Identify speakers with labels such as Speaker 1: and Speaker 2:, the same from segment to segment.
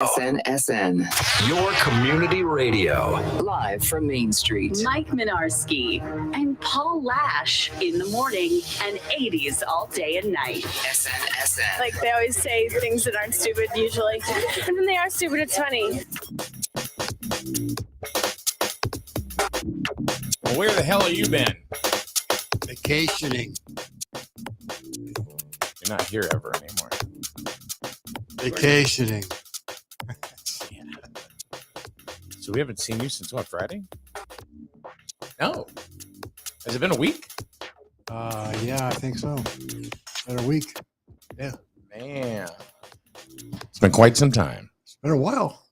Speaker 1: SNSN.
Speaker 2: Your community radio.
Speaker 1: Live from Main Street.
Speaker 3: Mike Minarski and Paul Lash in the morning and 80s all day and night.
Speaker 1: SNSN.
Speaker 4: Like they always say things that aren't stupid usually. And then they are stupid, it's funny.
Speaker 5: Well, where the hell have you been?
Speaker 6: Vacationing.
Speaker 5: You're not here ever anymore.
Speaker 6: Vacationing.
Speaker 5: So we haven't seen you since what, Friday? No. Has it been a week?
Speaker 6: Yeah, I think so. Been a week. Yeah.
Speaker 5: Man. It's been quite some time.
Speaker 6: It's been a while.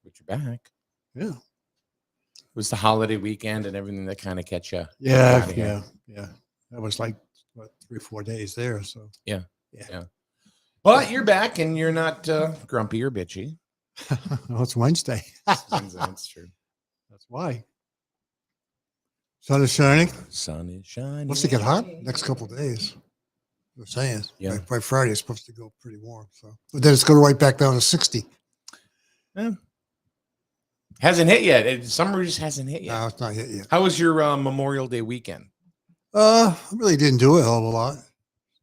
Speaker 5: But you're back.
Speaker 6: Yeah.
Speaker 5: It was the holiday weekend and everything that kind of catch you.
Speaker 6: Yeah. That was like, 3 or 4 days there. So
Speaker 5: Yeah. But you're back and you're not grumpy or bitchy.
Speaker 6: well, it's Wednesday.
Speaker 5: That's true.
Speaker 6: That's why. Sun is shining.
Speaker 5: Sun is shining.
Speaker 6: What's it get hot next couple of days? They're saying.
Speaker 5: Yeah.
Speaker 6: By Friday, it's supposed to go pretty warm. So, but then it's going right back down to 60.
Speaker 5: Yeah. Hasn't hit yet. Summer just hasn't hit yet.
Speaker 6: No, it's not hit yet.
Speaker 5: How was your Memorial Day weekend?
Speaker 6: I really didn't do a hell of a lot.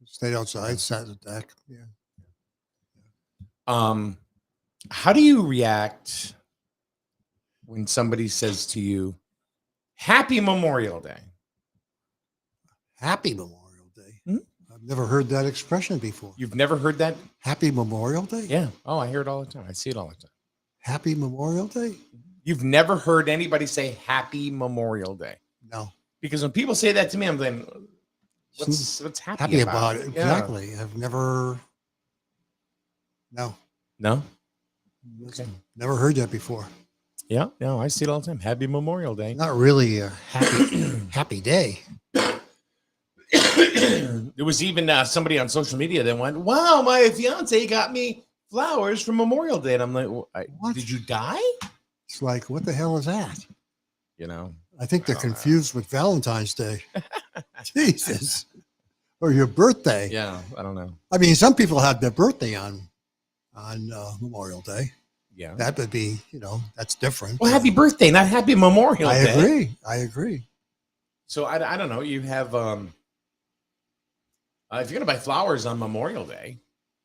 Speaker 6: Stayed outside, sat in the deck. Yeah.
Speaker 5: How do you react when somebody says to you, Happy Memorial Day?
Speaker 6: Happy Memorial Day.
Speaker 5: Hmm?
Speaker 6: I've never heard that expression before.
Speaker 5: You've never heard that?
Speaker 6: Happy Memorial Day?
Speaker 5: Yeah. Oh, I hear it all the time. I see it all the time.
Speaker 6: Happy Memorial Day?
Speaker 5: You've never heard anybody say Happy Memorial Day?
Speaker 6: No.
Speaker 5: Because when people say that to me, I'm thinking, what's
Speaker 6: happy about it?
Speaker 5: Yeah.
Speaker 6: Exactly. I've never. No.
Speaker 5: No? Okay.
Speaker 6: Never heard that before.
Speaker 5: Yeah. No, I see it all the time. Happy Memorial Day.
Speaker 6: Not really a happy day.
Speaker 5: There was even somebody on social media that went, wow, my fiance got me flowers for Memorial Day. And I'm like,
Speaker 6: What?
Speaker 5: Did you die?
Speaker 6: It's like, what the hell is that?
Speaker 5: You know?
Speaker 6: I think they're confused with Valentine's Day. Jesus. Or your birthday.
Speaker 5: Yeah, I don't know.
Speaker 6: I mean, some people have their birthday on Memorial Day.
Speaker 5: Yeah.
Speaker 6: That would be, that's different.
Speaker 5: Well, happy birthday, not happy Memorial Day.
Speaker 6: I agree.
Speaker 5: So I don't know. You have, if you're going to buy flowers on Memorial Day,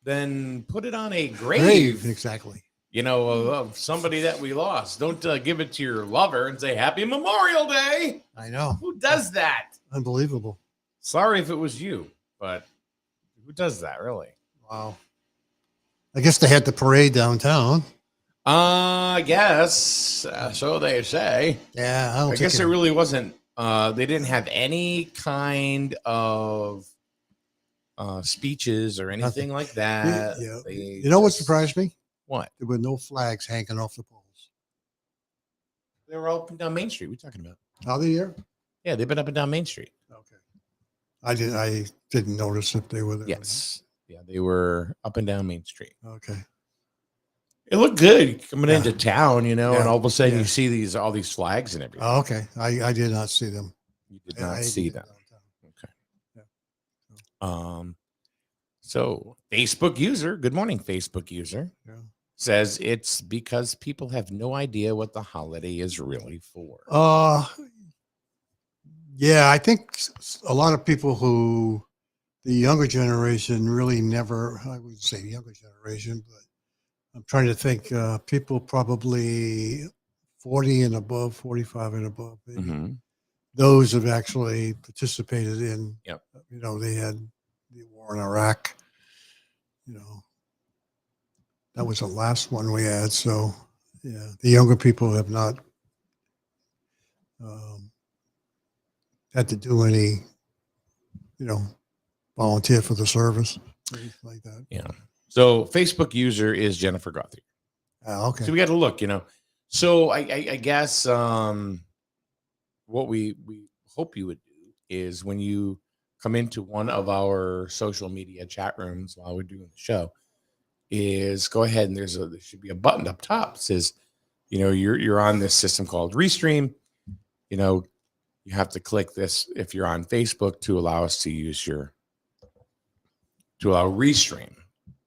Speaker 5: then put it on a grave.
Speaker 6: Exactly.
Speaker 5: Of somebody that we lost. Don't give it to your lover and say Happy Memorial Day.
Speaker 6: I know.
Speaker 5: Who does that?
Speaker 6: Unbelievable.
Speaker 5: Sorry if it was you, but who does that really?
Speaker 6: Wow. I guess they had the parade downtown.
Speaker 5: I guess so they say.
Speaker 6: Yeah,
Speaker 5: I guess it really wasn't. They didn't have any kind of speeches or anything like that.
Speaker 6: Yeah.
Speaker 5: They
Speaker 6: You know what surprised me?
Speaker 5: What?
Speaker 6: There were no flags hanging off the poles.
Speaker 5: They were all up and down Main Street. What are you talking about?
Speaker 6: Are they here?
Speaker 5: Yeah, they've been up and down Main Street.
Speaker 6: Okay. I didn't notice if they were there.
Speaker 5: Yes. Yeah, they were up and down Main Street.
Speaker 6: Okay.
Speaker 5: It looked good coming into town, and
Speaker 6: Yeah.
Speaker 5: all of a sudden you see all these flags and everything.
Speaker 6: Oh, okay. I did not see them.
Speaker 5: You did not see them. Okay.
Speaker 6: Yeah.
Speaker 5: So Facebook user, good morning, Facebook user, says it's because people have no idea what the holiday is really for.
Speaker 6: Yeah, I think a lot of people the younger generation really never, I wouldn't say younger generation, but I'm trying to think, people probably 40 and above, 45 and above, maybe.
Speaker 5: Mm-hmm.
Speaker 6: Those have actually participated in,
Speaker 5: Yep.
Speaker 6: They had the war in Iraq, that was the last one we had. So, yeah, the younger people have not had to do any, volunteer for the service, anything like that.
Speaker 5: Yeah. So Facebook user is Jennifer Gothier.
Speaker 6: Okay.
Speaker 5: So we got to look, So I guess what we hope you would do is when you come into one of our social media chat rooms while we're doing the show, is go ahead and there should be a button up top that says, you're on this system called Restream. You have to click this if you're on Facebook to allow us to use to allow Restream.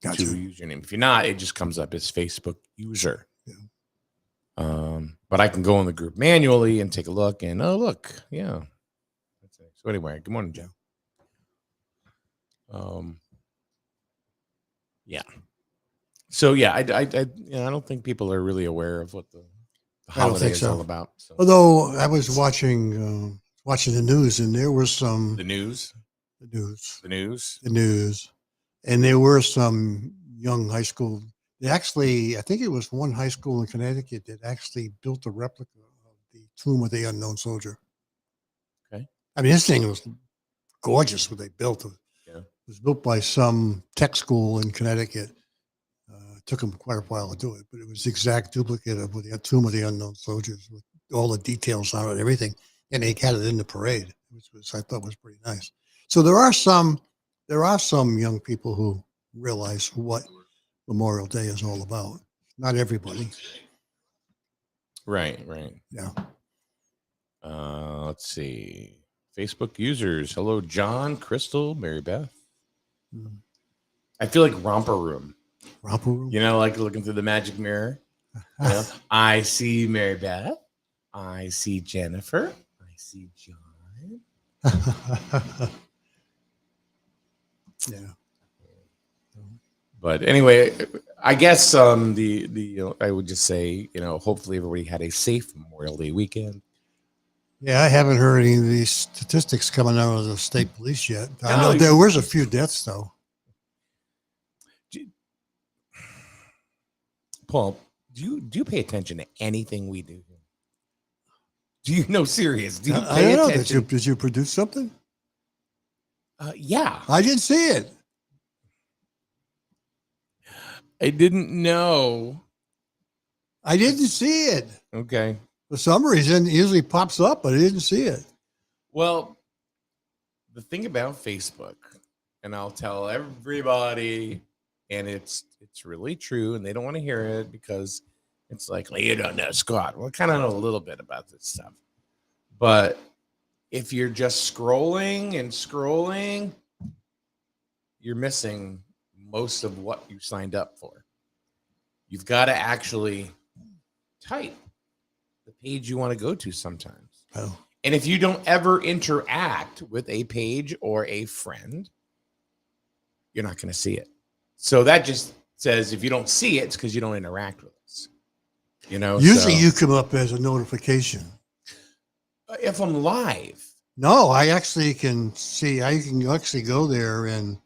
Speaker 6: Gotcha.
Speaker 5: username. If you're not, it just comes up as Facebook user.
Speaker 6: Yeah.
Speaker 5: But I can go in the group manually and take a look, and oh look, yeah. That's it. So anyway, good morning, Joe. Yeah. So yeah, I don't think people are really aware of what the holiday is all about. So.
Speaker 6: Although I was watching the news, and there was some
Speaker 5: The news,
Speaker 6: and there were some young high school. I think it was one high school in Connecticut that actually built a replica of the Tomb of the Unknown Soldier.
Speaker 5: Okay.
Speaker 6: I mean, this thing was gorgeous what they built.
Speaker 5: Yeah.
Speaker 6: It was built by some tech school in Connecticut. It took them quite a while to do it, but it was the exact duplicate of the Tomb of the Unknown Soldiers with all the details on it and everything. And they had it in the parade, which I thought was pretty nice. So there are some young people who realize what Memorial Day is all about. Not everybody.
Speaker 5: right.
Speaker 6: Yeah.
Speaker 5: Let's see. Facebook users. Hello, John, Crystal, Mary Beth.
Speaker 6: Mm.
Speaker 5: I feel like Romper Room.
Speaker 6: Romper Room?
Speaker 5: You know, like looking through the magic mirror. You know? I see Mary Beth. I see Jennifer. I see John.
Speaker 6: Yeah.
Speaker 5: But anyway, I guess I would just say, hopefully everybody had a safe Memorial Day weekend.
Speaker 6: Yeah, I haven't heard any of these statistics coming out of the state police yet. I know
Speaker 5: No,
Speaker 6: there was a few deaths, though.
Speaker 5: Paul, do you pay attention to anything we do? Do you know serious? Do you
Speaker 6: I
Speaker 5: pay
Speaker 6: don't know.
Speaker 5: attention?
Speaker 6: Did you produce something?
Speaker 5: Yeah.
Speaker 6: I didn't see it.
Speaker 5: I didn't know.
Speaker 6: I didn't see it.
Speaker 5: Okay.
Speaker 6: For some reason, it usually pops up, but I didn't see it.
Speaker 5: Well, the thing about Facebook, and I'll tell everybody, and it's really true, and they don't want to hear it because it's like, you don't know, Scott. Well, I kind of know a little bit about this stuff. But if you're just scrolling and scrolling, you're missing most of what you signed up for. You've got to actually type the page you want to go to sometimes.
Speaker 6: Oh.
Speaker 5: And if you don't ever interact with a page or a friend, you're not going to see it. So that just says if you don't see it, it's because you don't interact with us.
Speaker 6: Usually you come up as a notification.
Speaker 5: If I'm live.
Speaker 6: No, I actually can see. I can actually go there and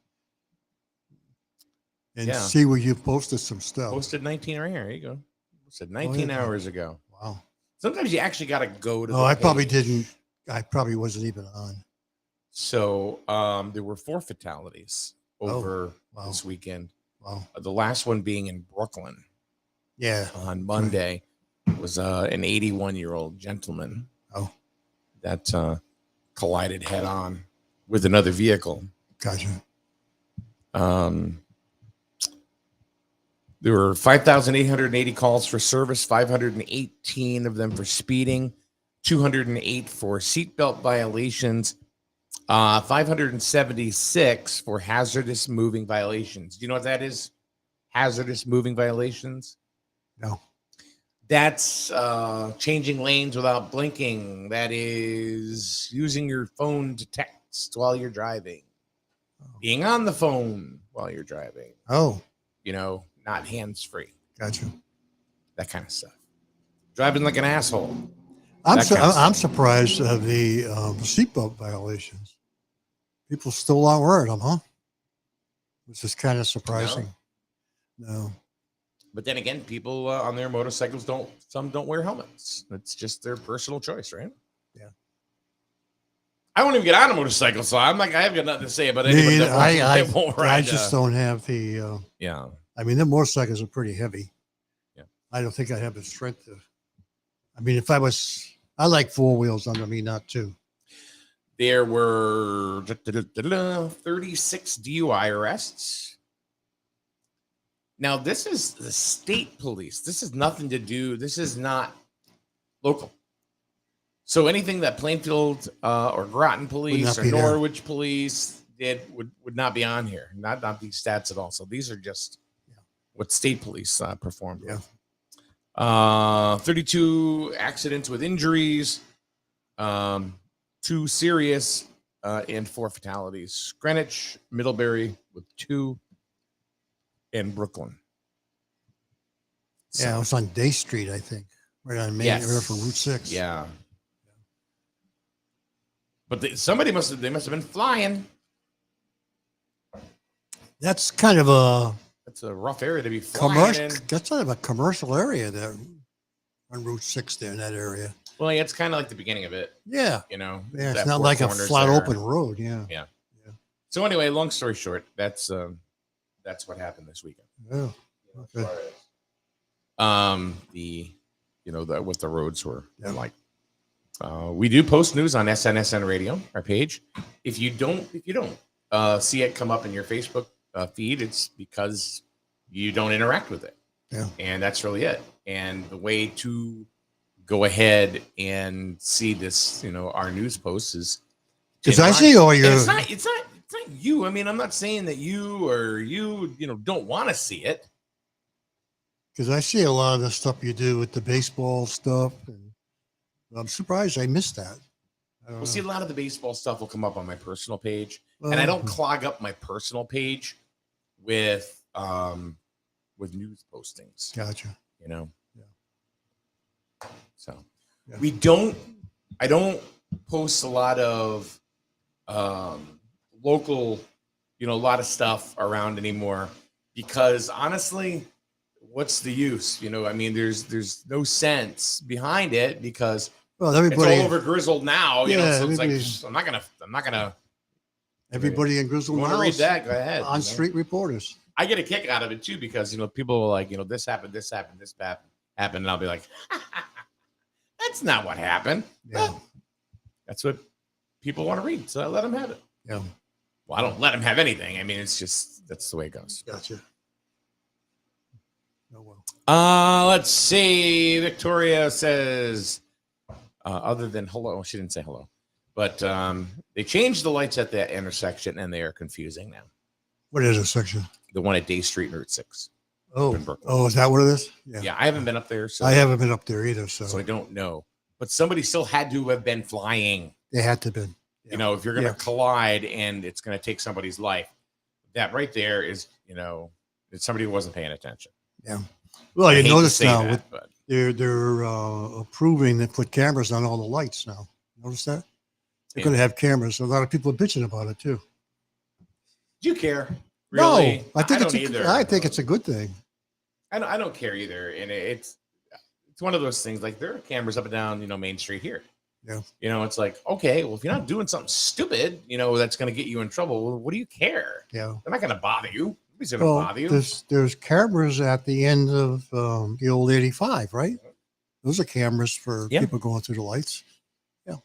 Speaker 6: see where you posted some stuff.
Speaker 5: Posted 19 right here. There you go. Posted 19 hours ago.
Speaker 6: Wow.
Speaker 5: Sometimes you actually got to go to.
Speaker 6: I probably didn't. I probably wasn't even on.
Speaker 5: So there were 4 fatalities over this weekend.
Speaker 6: Wow.
Speaker 5: The last one being in Brooklyn.
Speaker 6: Yeah.
Speaker 5: On Monday was an 81-year-old gentleman.
Speaker 6: Oh.
Speaker 5: That collided head on with another vehicle.
Speaker 6: Gotcha.
Speaker 5: There were 5,880 calls for service, 518 of them for speeding, 208 for seatbelt violations, 576 for hazardous moving violations. Do you know what that is? Hazardous moving violations?
Speaker 6: No.
Speaker 5: That's changing lanes without blinking. That is using your phone to text while you're driving. Being on the phone while you're driving.
Speaker 6: Oh.
Speaker 5: Not hands-free.
Speaker 6: Gotcha.
Speaker 5: That kind of stuff. Driving like an asshole.
Speaker 6: I'm surprised of the seatbelt violations. People still aren't wearing them, huh? Which is kind of surprising. No.
Speaker 5: But then again, people on their motorcycles some don't wear helmets. It's just their personal choice, right?
Speaker 6: Yeah.
Speaker 5: I won't even get on a motorcycle, so I'm like, I have got nothing to say about anybody that won't ride.
Speaker 6: I just don't have the.
Speaker 5: Yeah.
Speaker 6: I mean, the motorcycles are pretty heavy.
Speaker 5: Yeah.
Speaker 6: I don't think I have the strength to. I mean, I like 4 wheels under me, not 2.
Speaker 5: There were 36 DUI arrests. Now, this is the state police. This is nothing to do. This is not local. So anything that Plainfield or Groton police or Norwich police, did would not be on here. Not these stats at all. So these are just what state police performed with. 32 accidents with injuries, 2 serious, and 4 fatalities. Greenwich, Middlebury with 2, and Brooklyn.
Speaker 6: Yeah, it was on Day Street, I think, right on Main River for Route 6.
Speaker 5: Yeah. But somebody must have been flying.
Speaker 6: That's kind of a
Speaker 5: That's a rough area to be flying in.
Speaker 6: That's kind of a commercial area there on Route 6 there in that area.
Speaker 5: Well, yeah, it's kind of like the beginning of it.
Speaker 6: Yeah.
Speaker 5: You know.
Speaker 6: Yeah, it's
Speaker 5: that
Speaker 6: not
Speaker 5: Four
Speaker 6: like a
Speaker 5: Corners
Speaker 6: flat
Speaker 5: there.
Speaker 6: open road. Yeah.
Speaker 5: Yeah. So anyway, long story short, that's what happened this weekend.
Speaker 6: Yeah. Okay.
Speaker 5: What the roads were like. We do post news on SNSN Radio, our page. If you don't see it come up in your Facebook feed, it's because you don't interact with it.
Speaker 6: Yeah. And
Speaker 5: that's really it. And the way to go ahead and see this, our news posts is
Speaker 6: because I see all your.
Speaker 5: It's not you. I mean, I'm not saying that you don't want to see it.
Speaker 6: Because I see a lot of the stuff you do with the baseball stuff, and I'm surprised I missed that.
Speaker 5: Well, see, a lot of the baseball stuff will come up on my personal page, and I don't clog up my personal page with news postings.
Speaker 6: Gotcha.
Speaker 5: Yeah. So
Speaker 6: Yeah.
Speaker 5: I don't post a lot of local, a lot of stuff around anymore because honestly, what's the use? I mean, there's no sense behind it because
Speaker 6: everybody
Speaker 5: it's all over Griswold now. So it's like I'm not gonna.
Speaker 6: Everybody in Griswold
Speaker 5: want
Speaker 6: now
Speaker 5: to read that? Go ahead.
Speaker 6: On street reporters.
Speaker 5: I get a kick out of it too because people are like, this happened, this happened, and I'll be like, that's not what happened.
Speaker 6: Yeah,
Speaker 5: but that's what people want to read, so I let them have it.
Speaker 6: Yeah.
Speaker 5: Well, I don't let them have anything. I mean, it's just that's the way it goes.
Speaker 6: Gotcha. Oh well.
Speaker 5: Let's see. Victoria says, other than hello, she didn't say hello, but they changed the lights at that intersection and they are confusing now.
Speaker 6: What intersection?
Speaker 5: The one at Day Street and Route 6.
Speaker 6: Oh, is that what it is?
Speaker 5: Yeah, I haven't been up there. So
Speaker 6: I haven't been up there either, so
Speaker 5: I don't know. But somebody still had to have been flying.
Speaker 6: They had to have been. Yeah.
Speaker 5: If you're going to collide and it's going to take somebody's life, that right there is, it's somebody who wasn't paying attention.
Speaker 6: Yeah. Well, you notice now
Speaker 5: that,
Speaker 6: they're approving to put cameras on all the lights now. Notice that? They're going to have cameras. A lot of people are bitching about it too.
Speaker 5: Do you care? Really?
Speaker 6: No, I think it's a good thing.
Speaker 5: I don't care either, and it's one of those things. Like there are cameras up and down, Main Street here.
Speaker 6: Yeah.
Speaker 5: It's like, okay, well, if you're not doing something stupid, that's going to get you in trouble. Well, what do you care?
Speaker 6: Yeah.
Speaker 5: They're not going to bother you. Nobody's going to bother you.
Speaker 6: There's cameras at the end of the old 85, right? Those are cameras for people going through the lights. Yeah.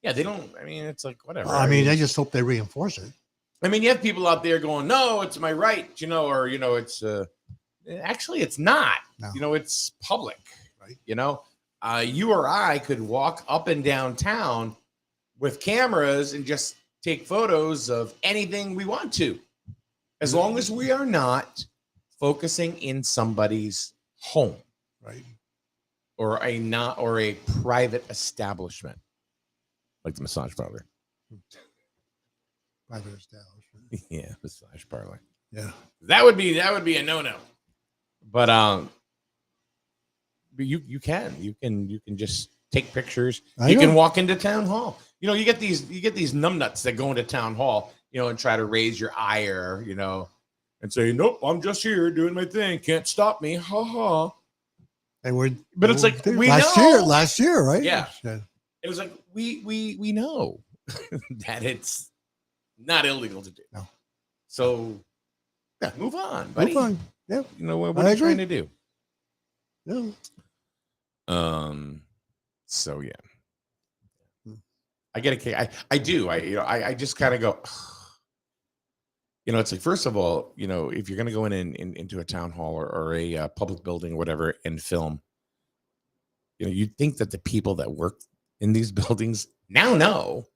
Speaker 5: Yeah, they don't. I mean, it's like whatever.
Speaker 6: I mean, I just hope they reinforce it.
Speaker 5: I mean, you have people out there going, no, it's my right, or, it's actually it's not,
Speaker 6: No.
Speaker 5: It's public,
Speaker 6: right?
Speaker 5: You or I could walk up and down town with cameras and just take photos of anything we want to, as long as we are not focusing in somebody's home,
Speaker 6: right?
Speaker 5: Or a private establishment, like the massage parlor.
Speaker 6: Private establishment.
Speaker 5: Yeah, massage parlor.
Speaker 6: Yeah,
Speaker 5: that would be a no-no. But you can just take pictures. You can walk into town hall. You get these numbnuts that go into town hall, and try to raise your ire, and say, nope, I'm just here doing my thing. Can't stop me. Ha ha. But it's like
Speaker 6: last year, right?
Speaker 5: Yeah. It was like we know that it's not illegal to do.
Speaker 6: No.
Speaker 5: So move on, buddy.
Speaker 6: Move on. Yeah.
Speaker 5: What are you trying to do?
Speaker 6: Yeah.
Speaker 5: So yeah. I get a kick. I do. I just kind of go, it's like, first of all, if you're going to go into a town hall or a public building or whatever and film, you'd think that the people that work in these buildings now know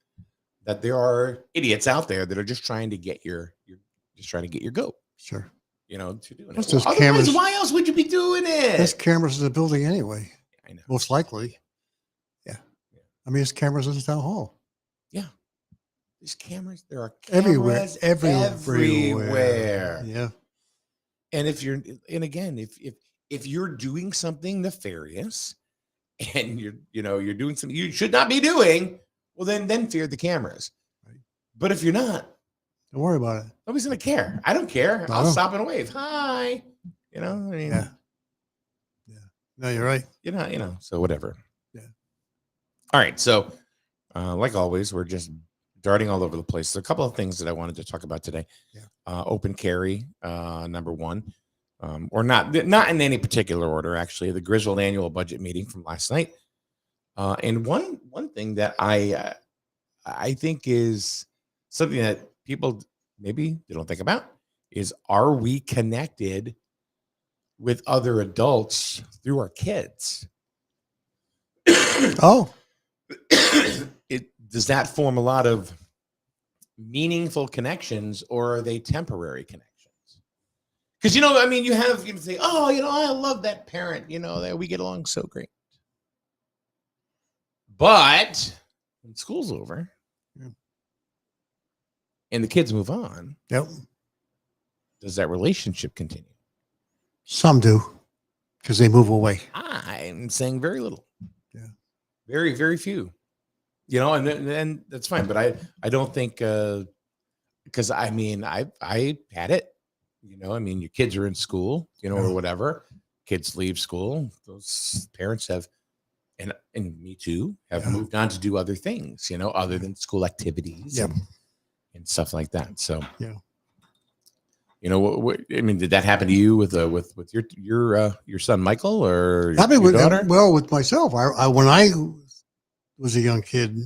Speaker 5: that there are idiots out there that are just trying to get your goat,
Speaker 6: Sure.
Speaker 5: to doing
Speaker 6: Plus
Speaker 5: it.
Speaker 6: there's
Speaker 5: Otherwise,
Speaker 6: cameras-
Speaker 5: why else would you be doing it?
Speaker 6: There's cameras in the building anyway,
Speaker 5: I know.
Speaker 6: most likely. Yeah. I mean, there's cameras in the town hall.
Speaker 5: Yeah. There's cameras. There are
Speaker 6: Everywhere.
Speaker 5: cameras
Speaker 6: Everywhere. Yeah.
Speaker 5: And if you're doing something nefarious and you're doing something you should not be doing, well, then fear the cameras.
Speaker 6: Right.
Speaker 5: But if you're not,
Speaker 6: Don't worry about it.
Speaker 5: nobody's gonna care. I don't care.
Speaker 6: No.
Speaker 5: I'll stop and wave. Hi. I mean,
Speaker 6: Yeah. No, you're right.
Speaker 5: so whatever.
Speaker 6: Yeah.
Speaker 5: All right. So, like always, we're just darting all over the place. So a couple of things that I wanted to talk about today.
Speaker 6: Yeah.
Speaker 5: Open carry, number one, or not in any particular order, actually, the Griswold annual budget meeting from last night. And one thing that I think is something that people maybe they don't think about is, are we connected with other adults through our kids?
Speaker 6: Oh,
Speaker 5: Does that form a lot of meaningful connections, or are they temporary connections? Because you say, oh, I love that parent, that we get along so great. But when school's over,
Speaker 6: Yeah.
Speaker 5: and the kids move on,
Speaker 6: yep.
Speaker 5: does that relationship continue?
Speaker 6: Some do, because they move away.
Speaker 5: I'm saying very little.
Speaker 6: Yeah.
Speaker 5: Very, very few. And that's fine. But I don't think, because I had it, your kids are in school, or whatever. Kids leave school. Those parents have, and me too, have moved on to do other things, other than school activities and stuff like that. So, did that happen to you with your son Michael, or your daughter?
Speaker 6: Well, with myself, I when I was a young kid,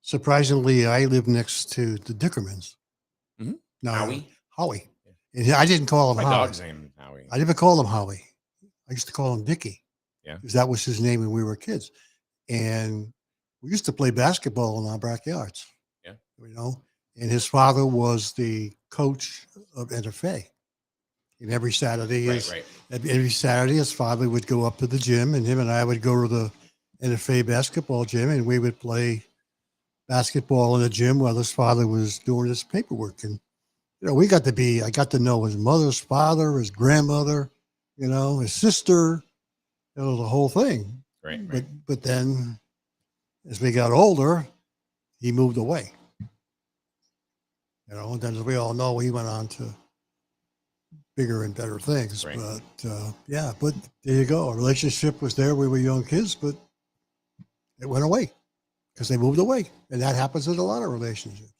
Speaker 6: surprisingly, I lived next to the Dickermans.
Speaker 5: Mhm.
Speaker 6: No,
Speaker 5: Howie.
Speaker 6: And I didn't call him
Speaker 5: My
Speaker 6: Howie.
Speaker 5: dog's name Howie.
Speaker 6: I never called him Howie. I used to call him Dickie.
Speaker 5: Yeah.
Speaker 6: Because that was his name when we were kids. And we used to play basketball in our backyards.
Speaker 5: Yeah.
Speaker 6: And his father was the coach of NFA. And every Saturday, every Saturday, his father would go up to the gym, and him and I would go to the NFA basketball gym, and we would play basketball in the gym while his father was doing his paperwork. And I got to know his mother's father, his grandmother, his sister, the whole thing.
Speaker 5: Right.
Speaker 6: But then as we got older, he moved away. And then as we all know, he went on to bigger and better things.
Speaker 5: Right.
Speaker 6: But but there you go. A relationship was there. We were young kids, but it went away because they moved away. And that happens in a lot of relationships.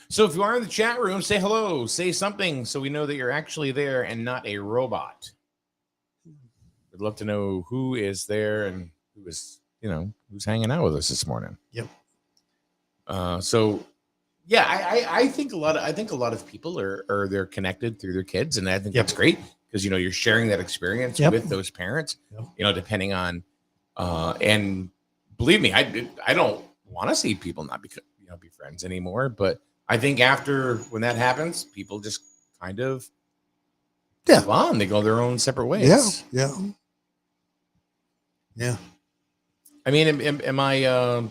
Speaker 5: So if you are in the chat room, say hello, say something so we know that you're actually there and not a robot. We'd love to know who is there and who is, who's hanging out with us this morning.
Speaker 6: Yep.
Speaker 5: I think a lot of people are they're connected through their kids, and I think that's great because you're sharing that experience with those parents.
Speaker 6: Yep.
Speaker 5: Depending on, and believe me, I don't want to see people not be friends anymore, but I think when that happens, people just kind of move on. They go their own separate ways.
Speaker 6: Yeah.
Speaker 5: I mean, am I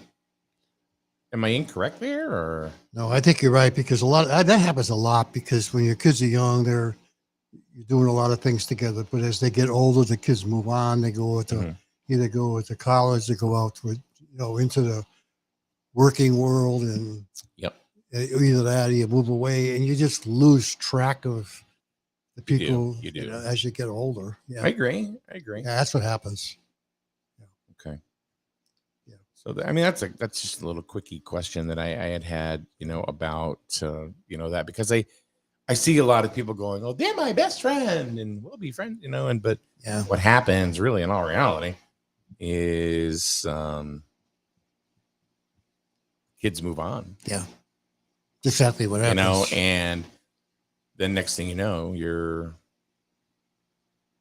Speaker 5: incorrect there, or
Speaker 6: no? I think you're right, because that happens a lot, because when your kids are young, you're doing a lot of things together. But as they get older, the kids move on. They go to either go to college, they go out to into the working world, and either that or you move away, and you just lose track of the people
Speaker 5: you do.
Speaker 6: As you get older. Yeah,
Speaker 5: I agree.
Speaker 6: Yeah, that's what happens.
Speaker 5: Okay.
Speaker 6: Yeah.
Speaker 5: So that's just a little quickie question that I had about that, because I see a lot of people going, oh, they're my best friend and we'll be friends, but what happens really in all reality is kids move on.
Speaker 6: Yeah. Exactly what happens.
Speaker 5: And then next thing you know, your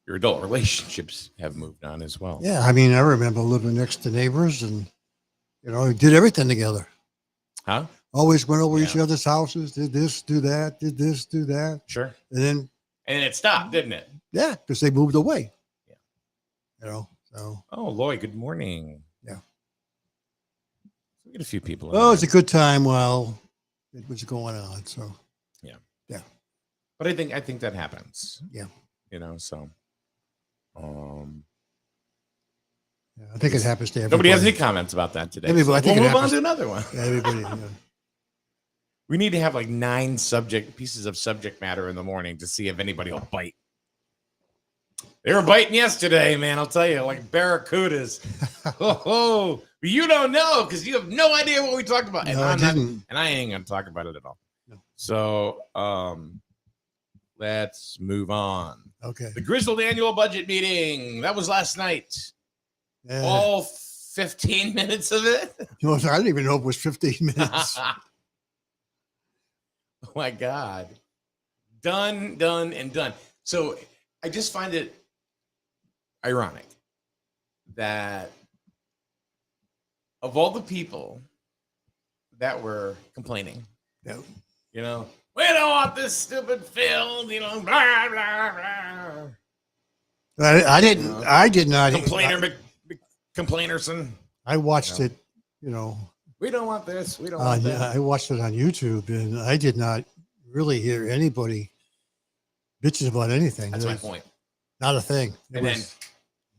Speaker 5: adult relationships have moved on as well.
Speaker 6: Yeah, I remember living next to neighbors, and we did everything together.
Speaker 5: Huh?
Speaker 6: always went over each
Speaker 5: Yeah.
Speaker 6: other's houses, did this, do that, did this, do that.
Speaker 5: Sure.
Speaker 6: And then,
Speaker 5: And it stopped, didn't it?
Speaker 6: yeah, because they moved away.
Speaker 5: Yeah.
Speaker 6: You know, so.
Speaker 5: Oh, Lloyd, good morning.
Speaker 6: Yeah.
Speaker 5: We get a few people.
Speaker 6: Oh, it's a good time while it was going on. So,
Speaker 5: But I think that happens.
Speaker 6: Yeah.
Speaker 5: You know, so
Speaker 6: yeah, I think it happens to everybody.
Speaker 5: nobody has any comments about that today.
Speaker 6: Everybody- I
Speaker 5: So
Speaker 6: think
Speaker 5: we'll
Speaker 6: it
Speaker 5: move on
Speaker 6: happens-
Speaker 5: to another one.
Speaker 6: Everybody. Yeah.
Speaker 5: We need to have like 9 pieces of subject matter in the morning to see if anybody will bite. They were biting yesterday, man. I'll tell you, like barracudas. Oh, but you don't know because you have no idea what we talked about. And
Speaker 6: No, I
Speaker 5: I'm not-
Speaker 6: didn't.
Speaker 5: and I ain't gonna talk about it at all.
Speaker 6: No.
Speaker 5: So let's move on.
Speaker 6: Okay.
Speaker 5: The Griswold annual budget meeting. That was last night.
Speaker 6: Yeah.
Speaker 5: All 15 minutes of it.
Speaker 6: You know, I didn't even know it was 15 minutes.
Speaker 5: Oh my God. Done, and done. So I just find it ironic that of all the people that were complaining,
Speaker 6: Yeah.
Speaker 5: you know, we don't want this stupid field, you know, blah, blah, blah.
Speaker 6: I did not.
Speaker 5: Complainerson.
Speaker 6: I watched
Speaker 5: No.
Speaker 6: it, you know,
Speaker 5: We don't want this. We don't want that.
Speaker 6: I watched it on YouTube, and I did not really hear anybody bitching about anything.
Speaker 5: That's
Speaker 6: It
Speaker 5: my
Speaker 6: was
Speaker 5: point.
Speaker 6: Not a thing. It
Speaker 5: And then,
Speaker 6: was,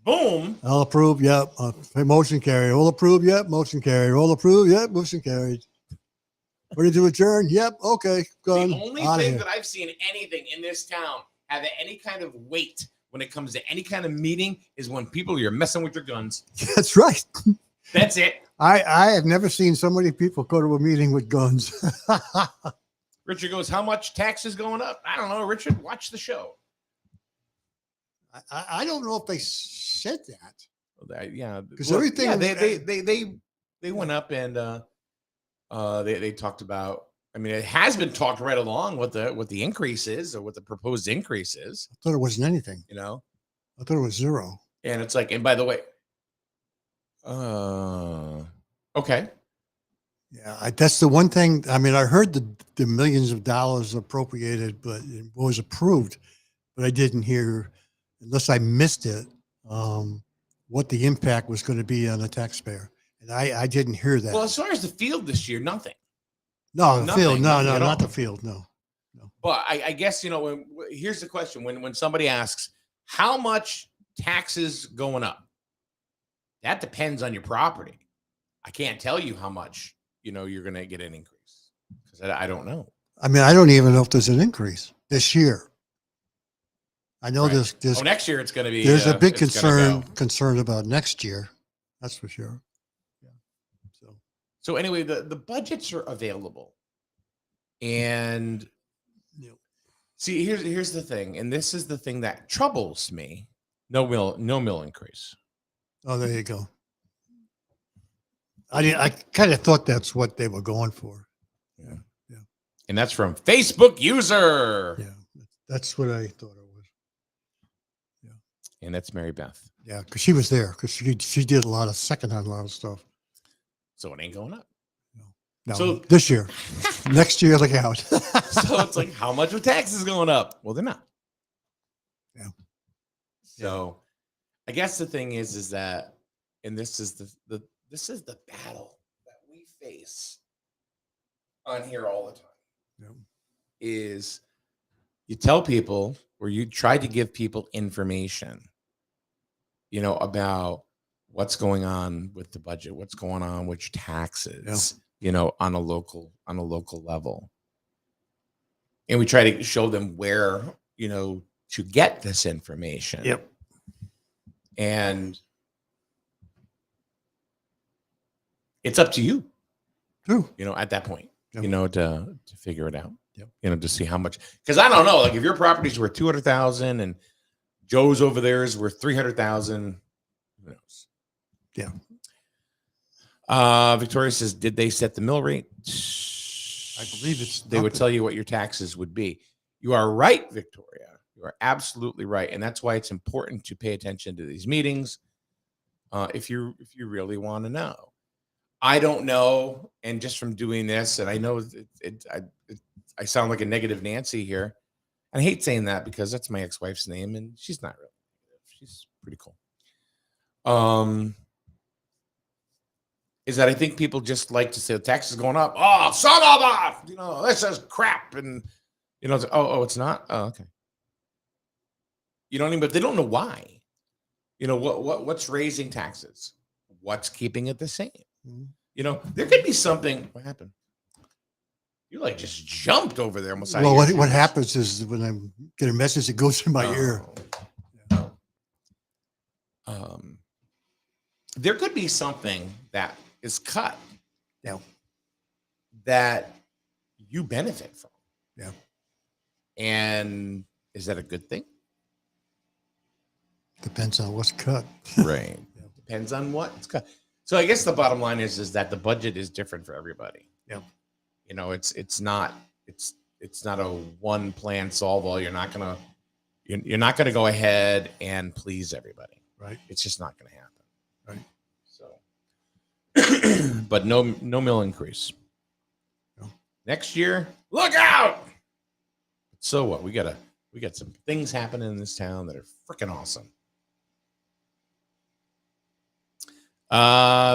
Speaker 5: boom.
Speaker 6: I'll approve. Yep. Motion carried. All approve. Yep. Motion carried. All approve. Yep. Motion carried. Ready to adjourn? Yep. Okay. Gone.
Speaker 5: The only
Speaker 6: Outta
Speaker 5: thing
Speaker 6: here.
Speaker 5: that I've seen anything in this town have any kind of weight when it comes to any kind of meeting is when people you're messing with your guns.
Speaker 6: That's right.
Speaker 5: That's it.
Speaker 6: I have never seen so many people go to a meeting with guns.
Speaker 5: Richard goes, how much tax is going up? I don't know. Richard, watch the show.
Speaker 6: I don't know if they said that.
Speaker 5: Yeah,
Speaker 6: 'Cause everything-
Speaker 5: they went up and they talked about. I mean, it has been talked right along what the increase is or what the proposed increase is.
Speaker 6: I thought it wasn't anything.
Speaker 5: You know,
Speaker 6: I thought it was zero.
Speaker 5: and it's like, and by the way, okay,
Speaker 6: Yeah, that's the one thing. I mean, I heard the millions of dollars appropriated, but it was approved, but I didn't hear, unless I missed it, what the impact was going to be on the taxpayer. And I didn't hear that.
Speaker 5: well, as far as the field this year, nothing.
Speaker 6: No, the
Speaker 5: nothing,
Speaker 6: field. No,
Speaker 5: nothing
Speaker 6: no,
Speaker 5: at
Speaker 6: not
Speaker 5: all.
Speaker 6: the field. No.
Speaker 5: But I guess, you know, here's the question. When somebody asks, how much taxes going up? That depends on your property. I can't tell you how much, you know, you're going to get an increase because I don't know.
Speaker 6: I mean, I don't even know if there's an increase this year. I know
Speaker 5: Right.
Speaker 6: there's
Speaker 5: Next year it's going to be.
Speaker 6: there's a big
Speaker 5: it's gonna go.
Speaker 6: concern about next year. That's for sure. Yeah.
Speaker 5: So anyway, the budgets are available. And
Speaker 6: Yeah.
Speaker 5: see, here's the thing. And this is the thing that troubles me. No mill increase.
Speaker 6: Oh, there you go. I kind of thought that's what they were going for.
Speaker 5: And that's from Facebook user.
Speaker 6: Yeah, that's what I thought it was.
Speaker 5: And that's Mary Beth.
Speaker 6: Yeah, because she was there, because she did a lot of secondhand, a lot of stuff.
Speaker 5: So it ain't going up.
Speaker 6: No,
Speaker 5: So-
Speaker 6: this year, next year, look out.
Speaker 5: So it's like, how much are taxes going up? Well, they're not.
Speaker 6: Yeah.
Speaker 5: So I guess the thing is that, and this is the battle that we face on here all the time.
Speaker 6: Yeah.
Speaker 5: Is you tell people or you try to give people information, you know, about what's going on with the budget, what's going on with your taxes, you know, on a local level. And we try to show them where, you know, to get this information.
Speaker 6: Yep.
Speaker 5: And it's up to you,
Speaker 6: True.
Speaker 5: you know, at that point,
Speaker 6: Yep.
Speaker 5: you know, to figure it out.
Speaker 6: Yep.
Speaker 5: You know, to see how much, because I don't know, like if your property's worth 200,000 and Joe's over there is worth 300,000, who knows?
Speaker 6: Yeah.
Speaker 5: Victoria says, did they set the mill rate?
Speaker 6: I believe it's
Speaker 5: They would
Speaker 6: nothing.
Speaker 5: tell you what your taxes would be. You are right, Victoria. You are absolutely right, and that's why it's important to pay attention to these meetings. If you really want to know, I don't know. And just from doing this, and I know I sound like a negative Nancy here. I hate saying that because that's my ex-wife's name, and she's not really negative. She's pretty cool. Is that I think people just like to say the tax is going up. Oh, son of a, this is crap. And, it's, it's not? Oh, okay. You know what I mean? But they don't know why. What's raising taxes? What's keeping it the same? Mm-hmm. There could be something. What happened? You just jumped over there. Almost.
Speaker 6: Well, what happens is when I get a message, it goes in my ear.
Speaker 5: There could be something that is cut. That you benefit from.
Speaker 6: Yeah.
Speaker 5: And is that a good thing?
Speaker 6: Depends on what's cut.
Speaker 5: Right. Depends on what's cut. So I guess the bottom line is that the budget is different for everybody.
Speaker 6: Yeah.
Speaker 5: It's not a one plan solve all. You're not gonna go ahead and please everybody.
Speaker 6: Right.
Speaker 5: It's just not gonna happen.
Speaker 6: Right.
Speaker 5: So but no mill increase.
Speaker 6: No.
Speaker 5: Next year, look out. So what? We got some things happening in this town that are freaking awesome.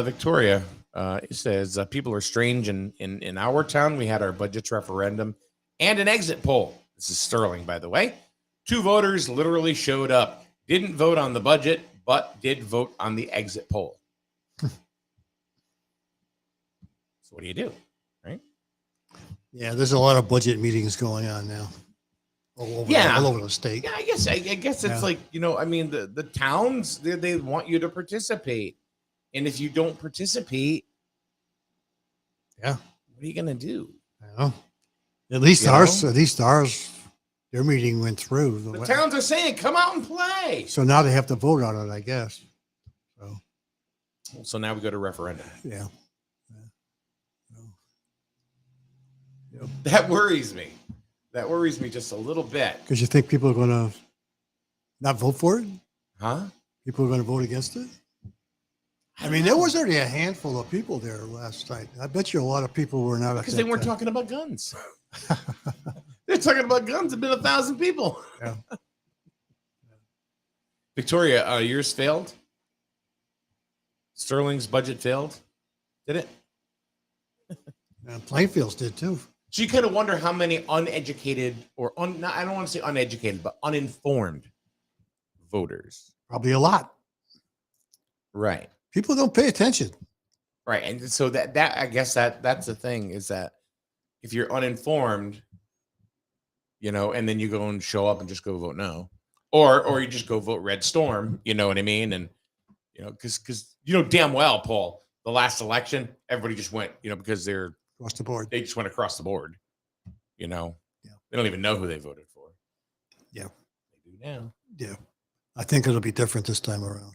Speaker 5: Victoria it says people are strange in our town. We had our budget referendum and an exit poll. This is Sterling, by the way. 2 voters literally showed up, didn't vote on the budget, but did vote on the exit poll. So what do you do, right?
Speaker 6: Yeah, there's a lot of budget meetings going on now. All over the state.
Speaker 5: Yeah, I guess it's like, the towns, they want you to participate. And if you don't participate, what are you going to do?
Speaker 6: I know. At least ours, their meeting went through.
Speaker 5: The towns are saying, come out and play.
Speaker 6: So now they have to vote on it, I guess.
Speaker 5: So now we go to referendum.
Speaker 6: Yeah.
Speaker 5: That worries me. That worries me just a little bit.
Speaker 6: Because you think people are going to not vote for it?
Speaker 5: Huh?
Speaker 6: People are going to vote against it? I mean, there was already a handful of people there last night. I bet you a lot of people were not.
Speaker 5: Because they weren't talking about guns. They're talking about guns. There've been 1,000 people.
Speaker 6: Yeah.
Speaker 5: Victoria, yours failed? Sterling's budget failed? Did it?
Speaker 6: Plainfield's did too.
Speaker 5: So you kind of wonder how many uneducated or I don't want to say uneducated, but uninformed voters.
Speaker 6: Probably a lot.
Speaker 5: Right.
Speaker 6: People don't pay attention.
Speaker 5: Right. And so that I guess that's the thing is that if you're uninformed, and then you go and show up and just go vote no, or you just go vote Red Storm, you know what I mean? And, because damn well, Paul, the last election, everybody just went, because they're
Speaker 6: across the board.
Speaker 5: They just went across the board, They don't even know who they voted for.
Speaker 6: Yeah.
Speaker 5: They do now.
Speaker 6: Yeah. I think it'll be different this time around.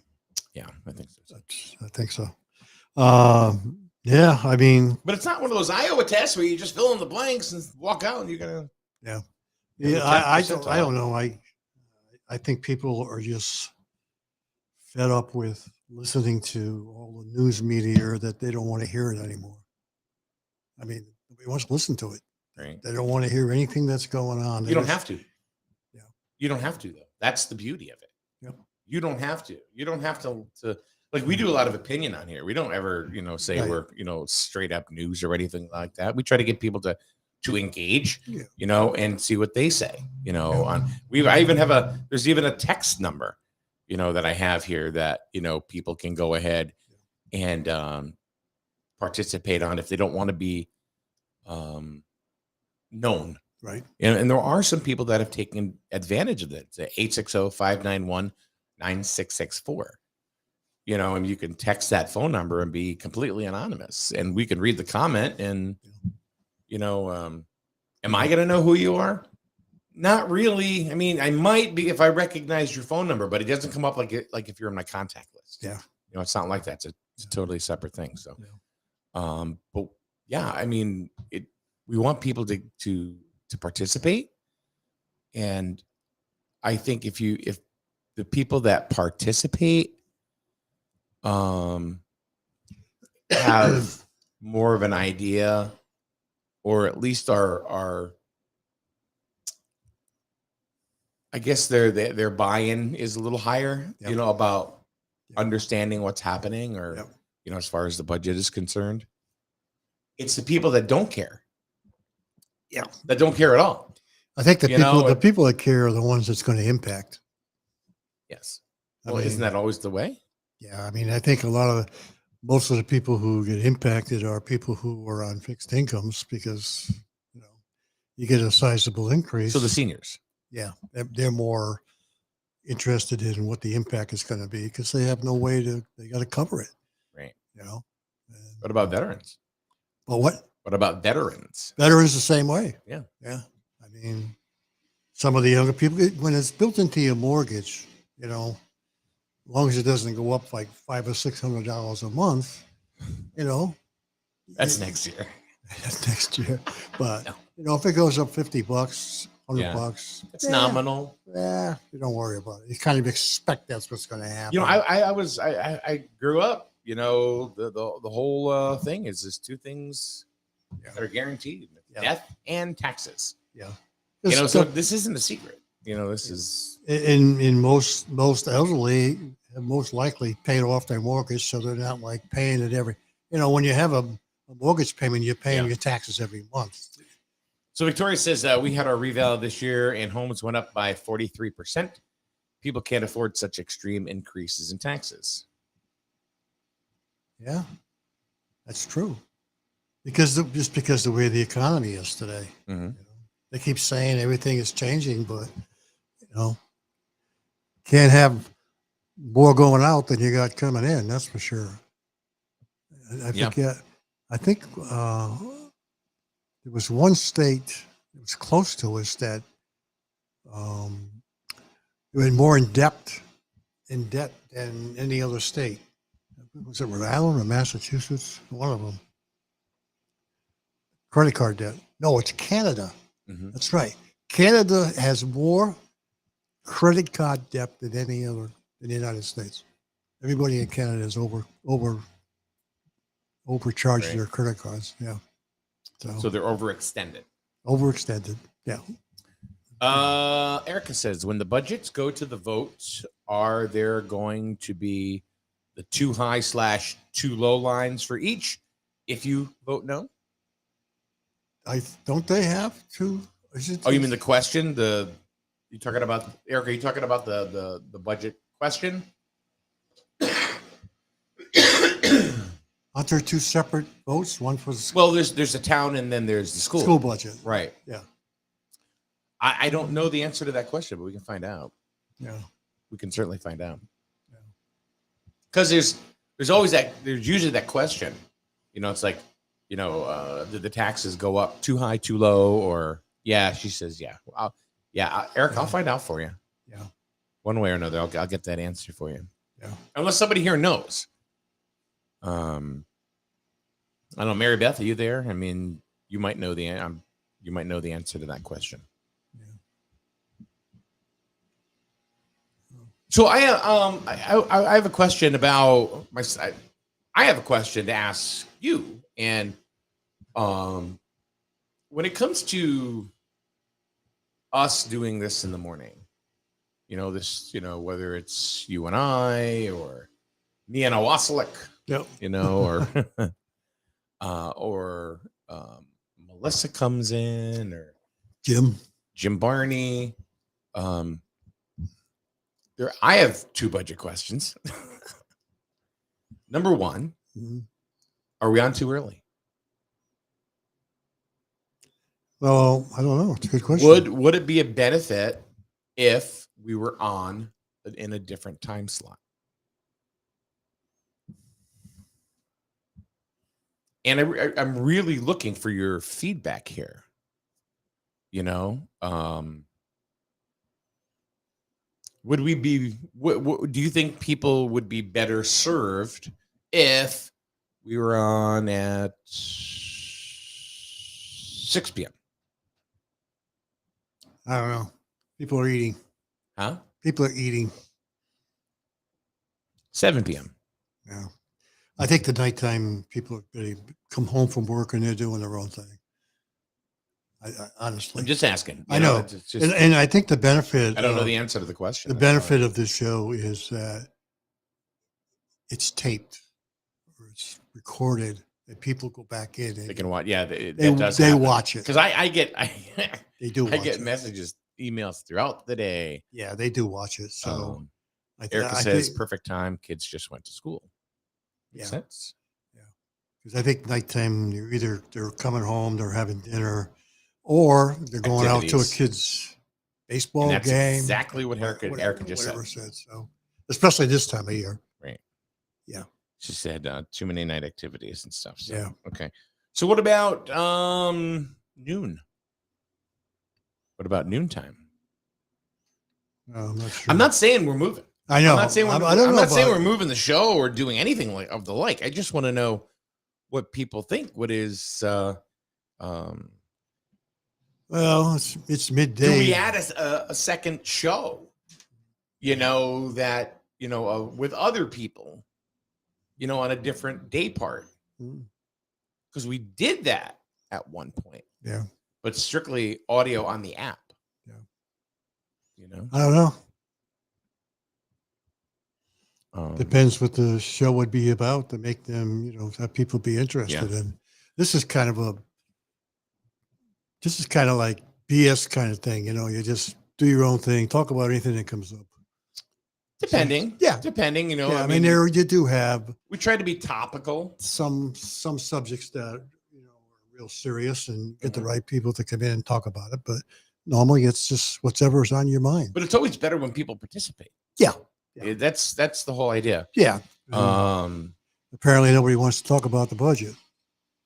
Speaker 5: Yeah, I think so.
Speaker 6: I think so. Yeah, I mean,
Speaker 5: but it's not one of those Iowa tests where you just fill in the blanks and walk out and you're gonna.
Speaker 6: Yeah, I don't know. I think people are just fed up with listening to all the news media that they don't want to hear it anymore. I mean, nobody wants to listen to it.
Speaker 5: Right.
Speaker 6: They don't want to hear anything that's going on.
Speaker 5: You don't have to.
Speaker 6: Yeah.
Speaker 5: You don't have to though. That's the beauty of it.
Speaker 6: Yep.
Speaker 5: You don't have to. You don't have to like we do a lot of opinion on here. We don't ever, say
Speaker 6: Right.
Speaker 5: we're, straight up news or anything like that. We try to get people to engage,
Speaker 6: Yeah.
Speaker 5: And see what they say, there's even a text number, that I have here that, people can go ahead and participate on if they don't want to be known.
Speaker 6: Right.
Speaker 5: And there are some people that have taken advantage of it. It's 860-591-9664. And you can text that phone number and be completely anonymous. And we can read the comment and, am I going to know who you are? Not really. I mean, I might be if I recognize your phone number, but it doesn't come up like if you're in my contact list.
Speaker 6: Yeah.
Speaker 5: It's not like that. It's a totally separate thing. So, but yeah, I mean, we want people to participate. And I think if the people that participate, have more of an idea, or at least our I guess their buy-in is a little higher,
Speaker 6: Yep.
Speaker 5: you know, about
Speaker 6: Yep.
Speaker 5: understanding what's happening, or
Speaker 6: Yep.
Speaker 5: you know, as far as the budget is concerned. It's the people that don't care.
Speaker 6: Yeah.
Speaker 5: That don't care at all.
Speaker 6: I think the
Speaker 5: You know,
Speaker 6: people that care are the ones that's going to impact.
Speaker 5: Yes.
Speaker 6: I
Speaker 5: Well, isn't
Speaker 6: mean,
Speaker 5: that always the way?
Speaker 6: Yeah, I mean, I think most of the people who get impacted are people who are on fixed incomes because, you know, you get a sizable increase.
Speaker 5: So the seniors.
Speaker 6: Yeah, they're more interested in what the impact is going to be because they have no way they got to cover it,
Speaker 5: Right.
Speaker 6: you know.
Speaker 5: What about veterans?
Speaker 6: Well, what?
Speaker 5: What about veterans?
Speaker 6: Veterans the same way.
Speaker 5: Yeah.
Speaker 6: Yeah. I mean, some of the younger people, when it's built into your mortgage, you know, as long as it doesn't go up like $500 or $600 a month, you know.
Speaker 5: That's next year.
Speaker 6: That's next year. But,
Speaker 5: No.
Speaker 6: you know, if it goes up $50, $100,
Speaker 5: Yeah. It's nominal.
Speaker 6: Yeah, you don't worry about it. You kind of expect that's what's going to happen.
Speaker 5: You know, I grew up, you know, the whole thing is just two things that are guaranteed:
Speaker 6: Yeah.
Speaker 5: death and taxes.
Speaker 6: Yeah.
Speaker 5: You know, so
Speaker 6: It's-
Speaker 5: this isn't a secret. You know, this is
Speaker 6: in most elderly have most likely paid off their mortgage, so they're not like paying it every. You know, when you have a mortgage payment, you're paying
Speaker 5: Yeah.
Speaker 6: your taxes every month.
Speaker 5: So Victoria says we had our reval this year and homes went up by 43%. People can't afford such extreme increases in taxes.
Speaker 6: Yeah, that's true. Because just because the way the economy is today,
Speaker 5: Mhm.
Speaker 6: you know, they keep saying everything is changing, but you know, can't have more going out than you got coming in. That's for sure. I
Speaker 5: Yeah.
Speaker 6: think. I think there was one state that was close to us that they were more in debt than any other state. Was it Rhode Island or Massachusetts? One of them. Credit card debt. No, it's Canada.
Speaker 5: Mhm.
Speaker 6: That's right. Canada has more credit card debt than any other in the United States. Everybody in Canada is overcharged
Speaker 5: Right.
Speaker 6: their credit cards. Yeah.
Speaker 5: So they're overextended.
Speaker 6: Overextended. Yeah.
Speaker 5: Erica says, when the budgets go to the vote, are there going to be the too high / too low lines for each if you vote no?
Speaker 6: Don't they have to?
Speaker 5: Oh, you mean the question? You talking about, Erica? You talking about the budget question?
Speaker 6: Aren't there two separate votes? One for the
Speaker 5: Well, there's the town and then there's the school.
Speaker 6: school budget.
Speaker 5: Right.
Speaker 6: Yeah.
Speaker 5: I don't know the answer to that question, but we can find out.
Speaker 6: Yeah.
Speaker 5: We can certainly find out.
Speaker 6: Yeah.
Speaker 5: Because there's always there's usually that question. You know, it's like, you know, did the taxes go up too high, too low, or yeah? She says yeah. Eric, I'll find out for you.
Speaker 6: Yeah.
Speaker 5: One way or another, I'll get that answer for you.
Speaker 6: Yeah.
Speaker 5: Unless somebody here knows. I don't know, Mary Beth, are you there? I mean, you might know the answer to that question. So I have a question about I have a question to ask you, and when it comes to us doing this in the morning, you know, whether it's you and I or me and a Wasselick,
Speaker 6: Yep.
Speaker 5: you know, or Melissa comes in, or Jim Barney. I have two budget questions. Number one, are we on too early?
Speaker 6: Well, I don't know. It's a good question.
Speaker 5: Would it be a benefit if we were on in a different time slot? And I'm really looking for your feedback here. You know, would we be? What do you think people would be better served if we were on at 6 p.m.?
Speaker 6: I don't know. People are eating.
Speaker 5: Huh?
Speaker 6: People are eating.
Speaker 5: 7 p.m.
Speaker 6: Yeah. I think the nighttime people they come home from work and they're doing their own thing. I honestly,
Speaker 5: I'm just asking.
Speaker 6: I know,
Speaker 5: It's just,
Speaker 6: and I think the benefit.
Speaker 5: I don't know the answer to the question.
Speaker 6: The benefit of this show is that it's taped or it's recorded, and people go back in and
Speaker 5: They can watch. Yeah,
Speaker 6: they
Speaker 5: does happen.
Speaker 6: watch it
Speaker 5: Because I get
Speaker 6: they do.
Speaker 5: I
Speaker 6: Watch
Speaker 5: get
Speaker 6: it.
Speaker 5: messages, emails throughout the day.
Speaker 6: Yeah, they do watch it. So
Speaker 5: Erica
Speaker 6: I
Speaker 5: says
Speaker 6: think,
Speaker 5: perfect time. Kids just went to school. Makes
Speaker 6: Yeah.
Speaker 5: sense.
Speaker 6: because I think nighttime they're coming home, they're having dinner, or they're going out to a
Speaker 5: Activities.
Speaker 6: kid's baseball
Speaker 5: And that's
Speaker 6: game.
Speaker 5: exactly what Erica just said.
Speaker 6: Whatever said. So, especially this time of year.
Speaker 5: Right.
Speaker 6: Yeah.
Speaker 5: She said too many night activities and stuff. So,
Speaker 6: Yeah.
Speaker 5: Okay. So what about noon? What about noontime?
Speaker 6: No, I'm not sure.
Speaker 5: I'm not saying we're moving.
Speaker 6: I know.
Speaker 5: I'm not saying
Speaker 6: I don't
Speaker 5: I'm
Speaker 6: know
Speaker 5: not saying
Speaker 6: about-
Speaker 5: we're moving the show or doing anything like of the like. I just want to know what people think. What is
Speaker 6: Well, it's midday.
Speaker 5: do we add a second show? That with other people, on a different day part,
Speaker 6: Mm.
Speaker 5: because we did that at one point,
Speaker 6: Yeah.
Speaker 5: but strictly audio on the app.
Speaker 6: Yeah. I don't know.
Speaker 5: Um,
Speaker 6: Depends what the show would be about to make them, have people be interested in. This is kind of like BS kind of thing. You just do your own thing, talk about anything that comes up.
Speaker 5: depending,
Speaker 6: Yeah.
Speaker 5: depending.
Speaker 6: Yeah, I mean, there you do have
Speaker 5: we try to be topical.
Speaker 6: some subjects that are real serious and get the
Speaker 5: Mm-hmm.
Speaker 6: right people to come in and talk about it. But normally, it's just whatever's on your mind.
Speaker 5: But it's always better when people participate.
Speaker 6: Yeah.
Speaker 5: That's the whole idea.
Speaker 6: Yeah.
Speaker 5: Apparently,
Speaker 6: nobody wants to talk about the budget.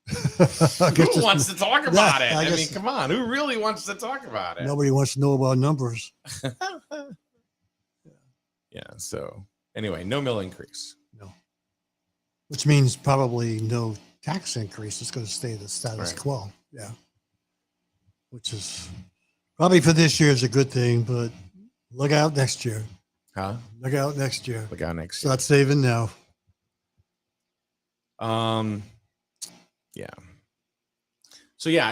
Speaker 6: I guess
Speaker 5: who wants to talk about it?
Speaker 6: I
Speaker 5: I mean,
Speaker 6: guess-
Speaker 5: come on. Who really wants to talk about it?
Speaker 6: Nobody wants to know about numbers.
Speaker 5: Yeah. So anyway, no mill increase.
Speaker 6: No. Which means probably no tax increase. It's going to stay the status
Speaker 5: Right.
Speaker 6: quo. Yeah. Which is probably for this year is a good thing, but look out next year.
Speaker 5: Huh?
Speaker 6: Look out next year.
Speaker 5: Look out next year.
Speaker 6: Start saving now.
Speaker 5: Yeah. So yeah,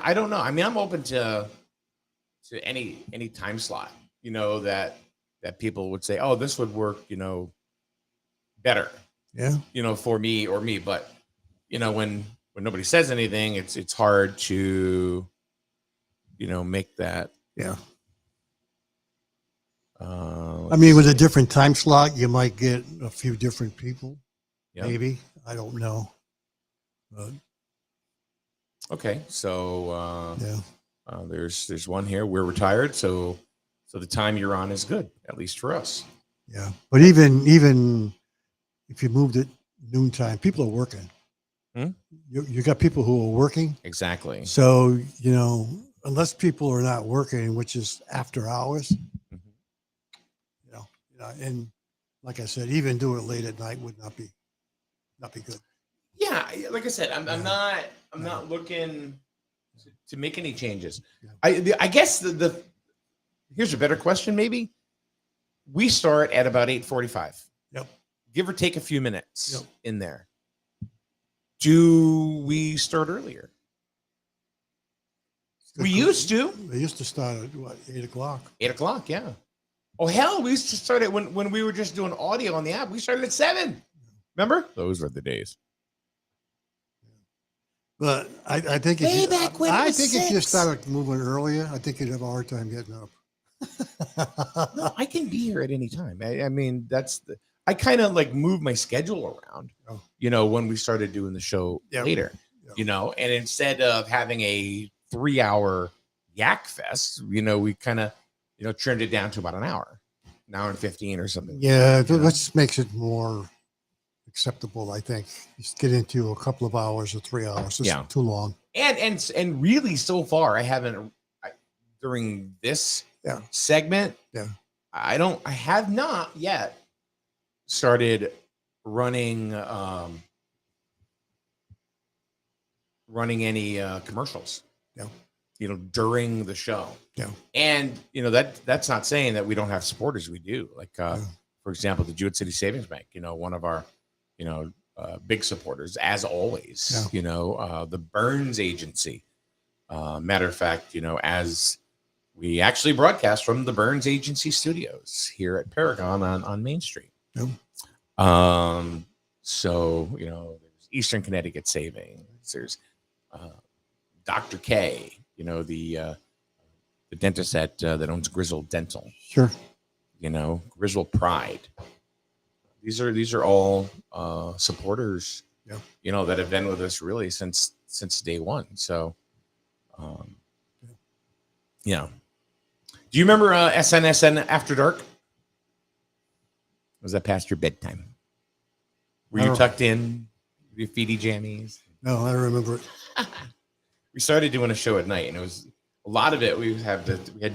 Speaker 5: I don't know. I mean, I'm open to any time slot, that people would say, oh, this would work, better,
Speaker 6: Yeah.
Speaker 5: for me or me. But, when nobody says anything, it's hard to, make that.
Speaker 6: Yeah.
Speaker 5: Let's
Speaker 6: with a
Speaker 5: see.
Speaker 6: different time slot, you might get a few different people.
Speaker 5: Yeah.
Speaker 6: Maybe. I don't know. But
Speaker 5: Okay. So,
Speaker 6: yeah.
Speaker 5: there's one here. We're retired. So the time you're on is good, at least for us.
Speaker 6: Yeah. But even if you moved it noontime, people are working.
Speaker 5: Hmm?
Speaker 6: You got people who are working.
Speaker 5: Exactly.
Speaker 6: So, unless people are not working, which is after hours,
Speaker 5: Mhm.
Speaker 6: and like I said, even do it late at night would not be good.
Speaker 5: Yeah, like I said, I'm
Speaker 6: Yeah.
Speaker 5: not looking to make any changes.
Speaker 6: Yeah.
Speaker 5: I guess the here's a better question. Maybe we start at about 8:45.
Speaker 6: Yep.
Speaker 5: Give or take a few minutes
Speaker 6: Yep.
Speaker 5: in there. Do we start earlier? We used to.
Speaker 6: They used to start at 8:00.
Speaker 5: 8:00. Yeah. Oh hell, we used to start it when we were just doing audio on the app. We started at 7. Remember? Those were the days.
Speaker 6: But I think if
Speaker 5: Way
Speaker 6: you,
Speaker 5: back when it
Speaker 6: I
Speaker 5: was
Speaker 6: think if you
Speaker 5: 6.
Speaker 6: started moving earlier, I think you'd have a hard time getting up.
Speaker 5: No, I can be here at any time. I mean, I kind of like move my schedule around,
Speaker 6: Oh.
Speaker 5: When we started doing the show
Speaker 6: Yeah.
Speaker 5: later,
Speaker 6: Yeah.
Speaker 5: and instead of having a 3-hour yak fest, we kind of, trimmed it down to about an hour and 15 or something.
Speaker 6: Yeah, that just makes it more acceptable, I think. Just get into a couple of hours or 3 hours. It's
Speaker 5: Yeah.
Speaker 6: too long.
Speaker 5: And really so far, I haven't during this
Speaker 6: Yeah.
Speaker 5: segment.
Speaker 6: Yeah.
Speaker 5: I have not yet started running any commercials.
Speaker 6: Yeah.
Speaker 5: During the show.
Speaker 6: Yeah.
Speaker 5: And that's not saying that we don't have supporters. We do. Like for example, the Jewett City Savings Bank, one of our big supporters, as always.
Speaker 6: Yeah.
Speaker 5: The Burns Agency. Matter of fact, as we actually broadcast from the Burns Agency studios here at Paragon on Main Street.
Speaker 6: Yep.
Speaker 5: So, there's Eastern Connecticut Savings. There's Dr. K, the dentist that owns Griswold Dental.
Speaker 6: Sure.
Speaker 5: Griswold Pride. These are all supporters,
Speaker 6: Yeah.
Speaker 5: that have been with us really since day one. So, Do you remember SNSN After Dark? Was that past your bedtime? Were you tucked in with your feety jammies?
Speaker 6: No, I remember it.
Speaker 5: We started doing a show at night, and it was a lot of it. We had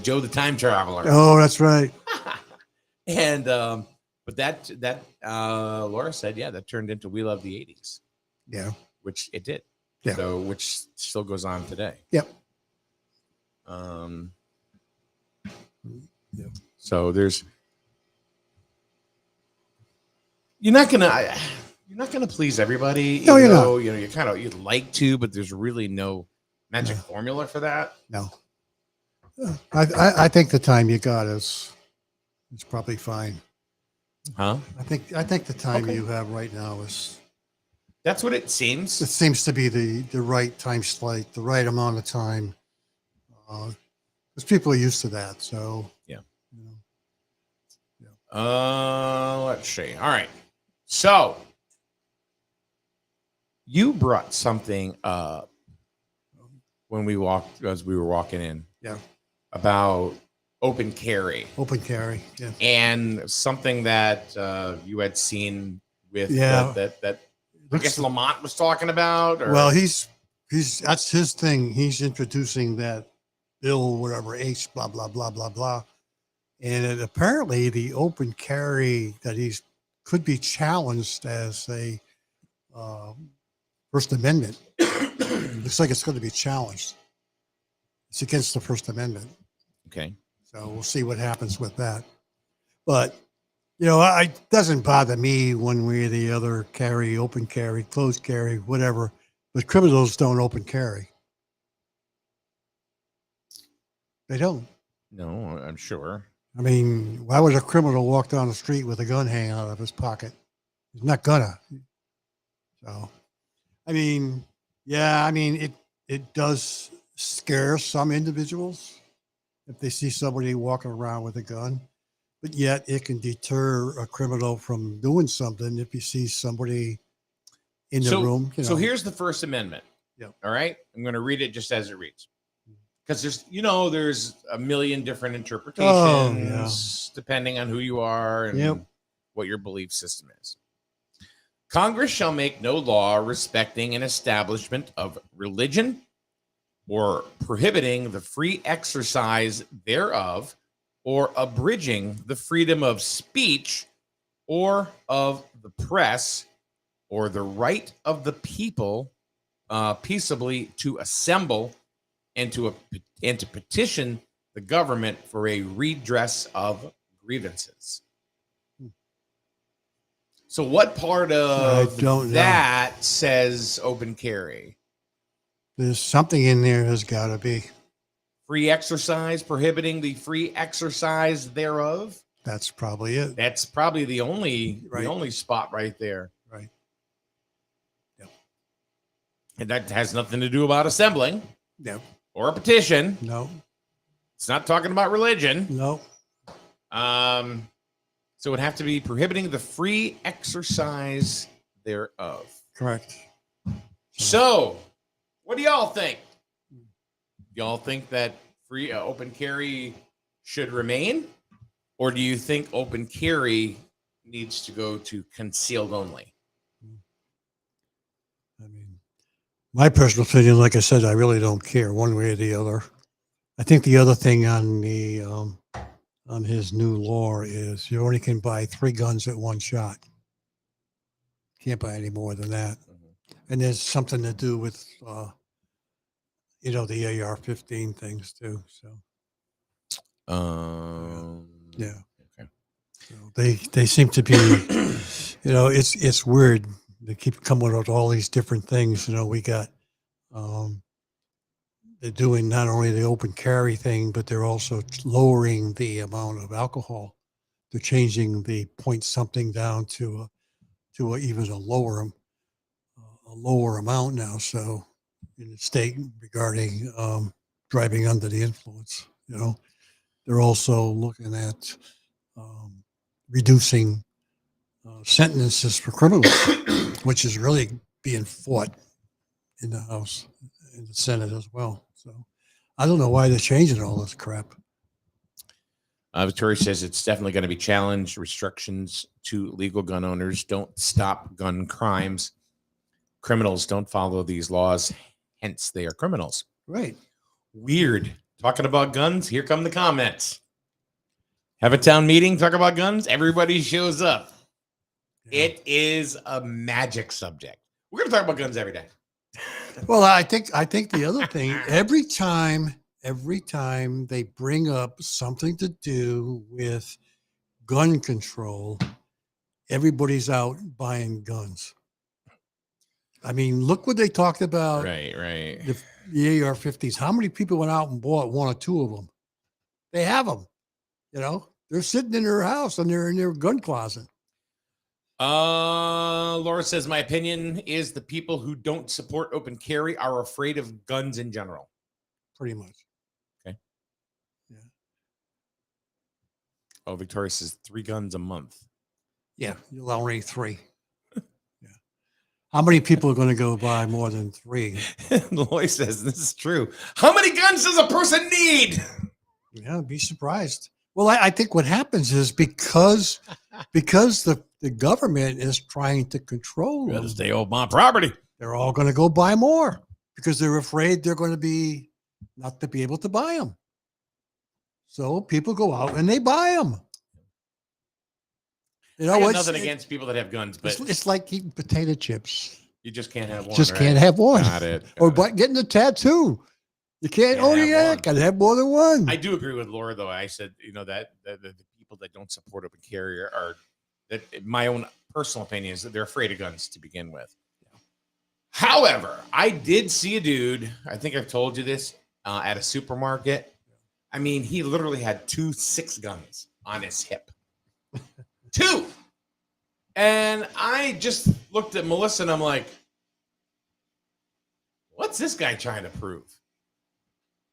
Speaker 5: Joe the Time Traveler.
Speaker 6: Oh, that's right.
Speaker 5: And but that Laura said, that turned into We Love the 80s.
Speaker 6: Yeah.
Speaker 5: Which it did.
Speaker 6: Yeah.
Speaker 5: So which still goes on today.
Speaker 6: Yep.
Speaker 5: Yeah. So you're not gonna please everybody.
Speaker 6: No, you're not.
Speaker 5: You'd like to, but there's really no magic formula for that.
Speaker 6: No. I think the time you got is probably fine.
Speaker 5: Huh?
Speaker 6: I think the time
Speaker 5: Okay.
Speaker 6: you have right now is.
Speaker 5: That's what it seems.
Speaker 6: It seems to be the right time slate, the right amount of time. Because people are used to that. So
Speaker 5: Yeah.
Speaker 6: Yeah.
Speaker 5: Let's see. All right. So you brought something up when as we were walking in.
Speaker 6: Yeah.
Speaker 5: About open carry.
Speaker 6: Open carry. Yeah.
Speaker 5: And something that you had seen with that I guess Lamont was talking about. Or?
Speaker 6: Well, he's that's his thing. He's introducing that bill, whatever, H, blah, blah, blah, blah, blah. And apparently the open carry that could be challenged as a First Amendment. Looks like it's going to be challenged. It's against the First Amendment.
Speaker 5: Okay.
Speaker 6: So we'll see what happens with that. But, it doesn't bother me one way or the other, carry, open carry, closed carry, whatever. But criminals don't open carry. They don't.
Speaker 5: No, I'm sure.
Speaker 6: I mean, why would a criminal walk down the street with a gun hanging out of his pocket? He's not gonna. So, it does scare some individuals if they see somebody walking around with a gun, but yet it can deter a criminal from doing something if he sees somebody in the room.
Speaker 5: So here's the First Amendment.
Speaker 6: Yeah.
Speaker 5: All right. I'm going to read it just as it reads. Because there's a million different interpretations depending on who you are and what your belief system is. Congress shall make no law respecting an establishment of religion or prohibiting the free exercise thereof or abridging the freedom of speech or of the press or the right of the people peaceably to assemble and to petition the government for a redress of grievances. So what part of that says open carry?
Speaker 6: There's something in there has got to be.
Speaker 5: Free exercise, prohibiting the free exercise thereof?
Speaker 6: That's probably it.
Speaker 5: That's probably the only spot right there.
Speaker 6: Right. Yep.
Speaker 5: And that has nothing to do about assembling.
Speaker 6: Yep.
Speaker 5: Or a petition.
Speaker 6: No.
Speaker 5: It's not talking about religion.
Speaker 6: No.
Speaker 5: So it would have to be prohibiting the free exercise thereof.
Speaker 6: Correct.
Speaker 5: So, what do y'all think? Y'all think that free open carry should remain? Or do you think open carry needs to go to concealed only?
Speaker 6: My personal opinion, like I said, I really don't care one way or the other. I think the other thing on the on his new law is you only can buy 3 guns at one shot. Can't buy any more than that. And there's something to do with the AR-15 things too. So yeah.
Speaker 5: Okay.
Speaker 6: So they seem to be, it's weird. they keep coming with all these different things. We got, they're doing not only the open carry thing, but they're also lowering the amount of alcohol. They're changing the point something down to even a lower amount now. So in the state regarding driving under the influence, they're also looking at reducing sentences for criminals, which is really being fought in the House, in the Senate as well. So I don't know why they're changing all this crap.
Speaker 5: Victoria says it's definitely going to be challenged. Restrictions to legal gun owners don't stop gun crimes. Criminals don't follow these laws, hence they are criminals.
Speaker 6: Right.
Speaker 5: Weird. Talking about guns, here come the comments. Have a town meeting, talk about guns, everybody shows up. Yeah. It is a magic subject. We're going to talk about guns every day.
Speaker 6: Well, I think the other thing, every time they bring up something to do with gun control, everybody's out buying guns. I mean, look what they talked about.
Speaker 5: Right.
Speaker 6: The AR-15s. How many people went out and bought one or two of them? They have them. They're sitting in their house and they're in their gun closet.
Speaker 5: Laura says, my opinion is the people who don't support open carry are afraid of guns in general.
Speaker 6: Pretty much.
Speaker 5: Okay.
Speaker 6: Yeah.
Speaker 5: Oh, Victoria says 3 guns a month.
Speaker 6: Yeah, you'll only 3. Yeah. How many people are going to go buy more than 3?
Speaker 5: Loy says, this is true. How many guns does a person need?
Speaker 6: Yeah, be surprised. Well, I think what happens is because the government is trying to control them.
Speaker 5: Stay on my property.
Speaker 6: They're all going to go buy more because they're afraid they're going to be not to be able to buy them. So people go out and they buy them.
Speaker 5: I got nothing against people that have guns, but
Speaker 6: it's like eating potato chips.
Speaker 5: You just can't have one.
Speaker 6: Can't have one.
Speaker 5: Got it.
Speaker 6: But getting a tattoo. You can't got to have more than one.
Speaker 5: I do agree with Laura, though. I said, that the people that don't support open carry are, that my own personal opinion is that they're afraid of guns to begin with. Yeah. However, I did see a dude, I think I've told you this, at a supermarket. I mean, he literally had 2 6 guns on his hip. 2. And I just looked at Melissa and I'm like, what's this guy trying to prove?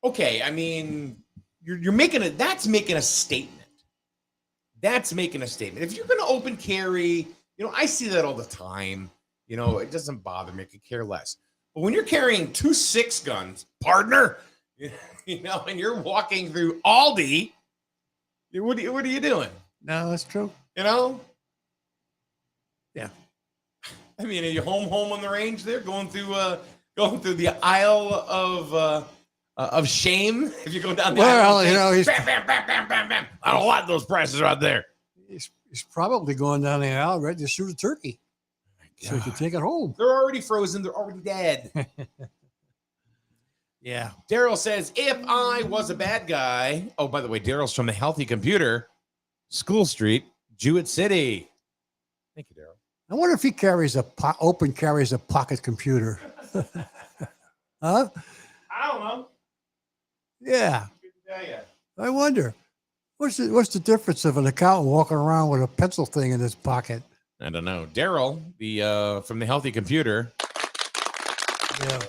Speaker 5: Okay, I mean, you're making that's making a statement. That's making a statement. If you're going to open carry, I see that all the time. It doesn't bother me. I could care less. But when you're carrying 2 6 guns, partner, and you're walking through Aldi, what are you doing?
Speaker 6: No, that's true.
Speaker 5: Yeah.
Speaker 6: I
Speaker 5: mean, are you home on the range there, going through the aisle of shame? If you go down the aisle,
Speaker 6: he's
Speaker 5: bam, bam, bam, bam, bam, bam. I don't want those prices right there.
Speaker 6: He's probably going down the aisle ready to shoot a turkey, so he can take it home.
Speaker 5: They're already frozen. They're already dead. Yeah. Daryl says, if I was a bad guy. Oh, by the way, Daryl's from the Healthy Computer, School Street, Jewett City. Thank you, Daryl.
Speaker 6: I wonder if he carries carries a pocket computer. Huh?
Speaker 5: I don't know.
Speaker 6: Yeah. I wonder. What's the difference of an accountant walking around with a pencil thing in his pocket?
Speaker 5: I don't know. Daryl, from the Healthy Computer.
Speaker 6: Yeah.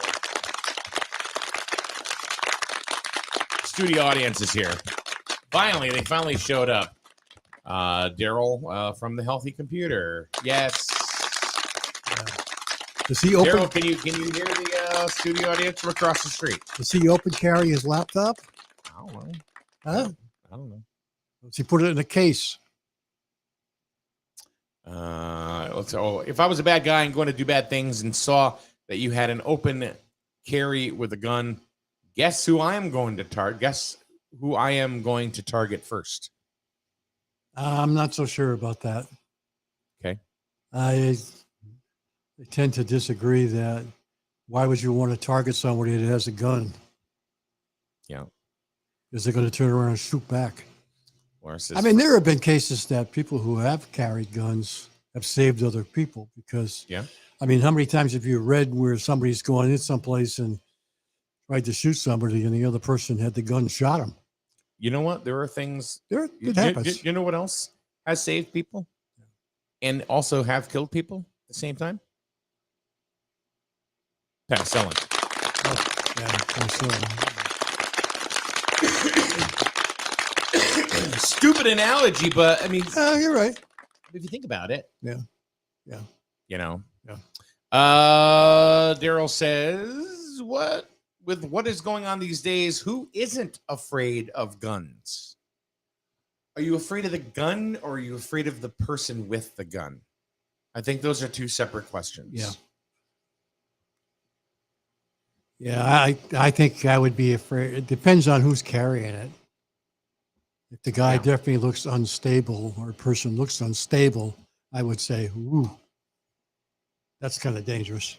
Speaker 5: Studio audience is here. They finally showed up. Daryl from the Healthy Computer. Yes.
Speaker 6: Does he open?
Speaker 5: Daryl, can you hear the studio audience from across the street?
Speaker 6: Does he open carry his laptop?
Speaker 5: I don't know.
Speaker 6: Huh?
Speaker 5: I don't know.
Speaker 6: Does he put it in a case?
Speaker 5: If I was a bad guy and going to do bad things and saw that you had an open carry with a gun, guess who I am going to target? Guess who I am going to target first?
Speaker 6: I'm not so sure about that.
Speaker 5: Okay.
Speaker 6: I tend to disagree that why would you want to target somebody that has a gun?
Speaker 5: Yeah.
Speaker 6: Is they going to turn around and shoot back?
Speaker 5: I
Speaker 6: mean, there have been cases that people who have carried guns have saved other people because I mean, how many times have you read where somebody's going in someplace and tried to shoot somebody and the other person had the gun and shot him?
Speaker 5: You know what? There are things.
Speaker 6: It happens.
Speaker 5: You know what else has saved people, and also have killed people at the same time? Penicillin.
Speaker 6: Yeah,
Speaker 5: Stupid analogy, but I mean,
Speaker 6: you're right.
Speaker 5: if you think about it,
Speaker 6: Yeah.
Speaker 5: you know.
Speaker 6: Yeah.
Speaker 5: Daryl says, "What with what is going on these days? Who isn't afraid of guns? Are you afraid of the gun, or are you afraid of the person with the gun? I think those are two separate questions."
Speaker 6: Yeah. Yeah, I think I would be afraid. It depends on who's carrying it. If the guy definitely looks unstable or a person looks unstable, I would say, ooh, that's kind of dangerous.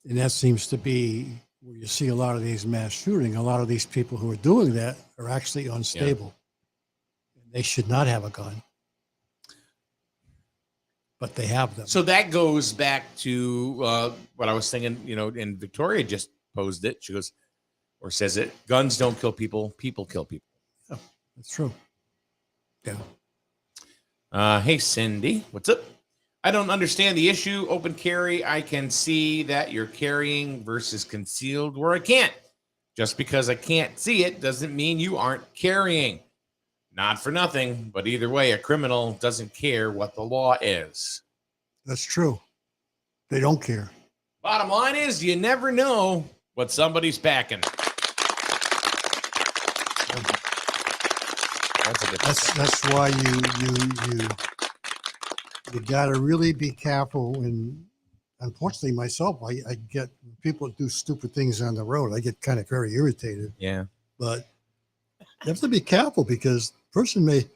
Speaker 6: And that seems to be where you see a lot of these mass shooting. A lot of these people who are doing that are actually unstable. They should not have a gun, but they have them.
Speaker 5: So that goes back to what I was thinking, and Victoria just posed it. She goes, or says it, guns don't kill people, people kill people.
Speaker 6: Oh, that's true. Yeah.
Speaker 5: Hey, Cindy, what's up? I don't understand the issue. Open carry, I can see that you're carrying versus concealed where I can't. Just because I can't see it doesn't mean you aren't carrying. Not for nothing, but either way, a criminal doesn't care what the law is.
Speaker 6: That's true. They don't care.
Speaker 5: Bottom line is, you never know what somebody's packing.
Speaker 6: That's why you got to really be careful. And unfortunately, myself, I get people do stupid things on the road. I get kind of very irritated.
Speaker 5: Yeah,
Speaker 6: but you have to be careful because the person may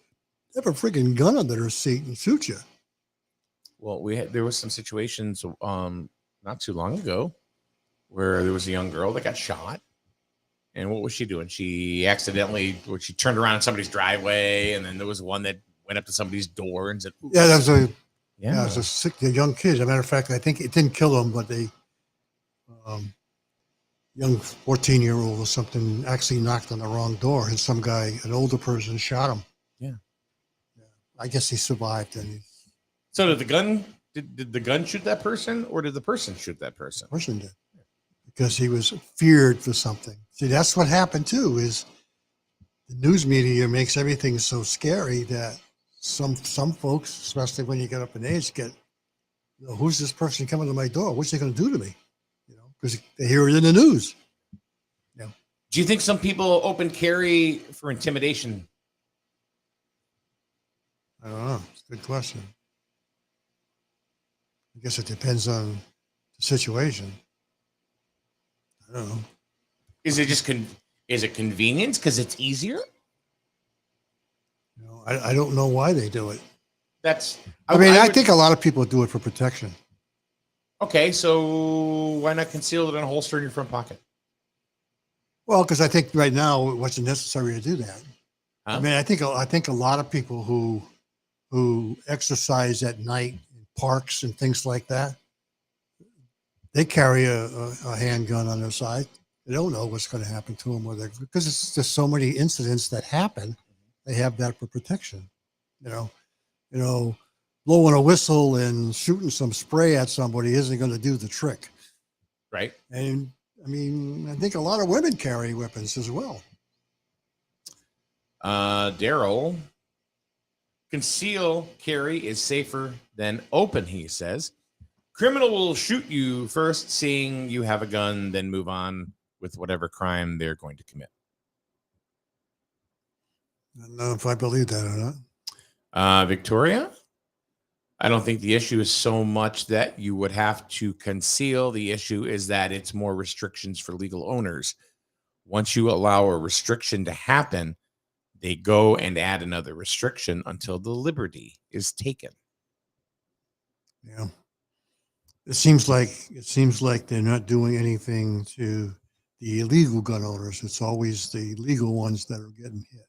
Speaker 6: have a freaking gun under their seat and shoot you.
Speaker 5: Well, there was some situations not too long ago where there was a young girl that got shot. And what was she doing? She turned around in somebody's driveway, and then there was one that went up to somebody's door and said, "Ooh."
Speaker 6: Yeah, that was a
Speaker 5: a
Speaker 6: young kid. As a matter of fact, I think it didn't kill him, but they young 14-year-old or something actually knocked on the wrong door, and some guy, an older person, shot him.
Speaker 5: Yeah.
Speaker 6: I guess he survived. And
Speaker 5: so did the gun shoot that person, or did the person shoot that person?
Speaker 6: The person did, because he was feared for something. See, that's what happened too. Is the news media makes everything so scary that some folks, especially when you get up in age, get, who's this person coming to my door? What's he going to do to me? Because they hear it in the news. Yeah.
Speaker 5: Do you think some people open carry for intimidation?
Speaker 6: I don't know. It's a good question. I guess it depends on the situation. I don't know.
Speaker 5: Is it just is it convenience because it's easier?
Speaker 6: I don't know why they do it.
Speaker 5: I
Speaker 6: think a lot of people do it for protection.
Speaker 5: Okay, so why not conceal it in a holster in your front pocket?
Speaker 6: Well, because I think right now it wasn't necessary to do that.
Speaker 5: Huh?
Speaker 6: I mean, I think a lot of people who exercise at night in parks and things like that, they carry a handgun on their side. They don't know what's going to happen to them, because it's just so many incidents that happen. They have that for protection. Blowing a whistle and shooting some spray at somebody isn't going to do the trick.
Speaker 5: Right.
Speaker 6: And I mean, I think a lot of women carry weapons as well.
Speaker 5: Daryl, conceal carry is safer than open, he says. Criminal will shoot you first, seeing you have a gun, then move on with whatever crime they're going to commit.
Speaker 6: I don't know if I believe that or not.
Speaker 5: Victoria, I don't think the issue is so much that you would have to conceal. The issue is that it's more restrictions for legal owners. Once you allow a restriction to happen, they go and add another restriction until the liberty is taken.
Speaker 6: Yeah. It seems like they're not doing anything to the illegal gun owners. It's always the legal ones that are getting hit.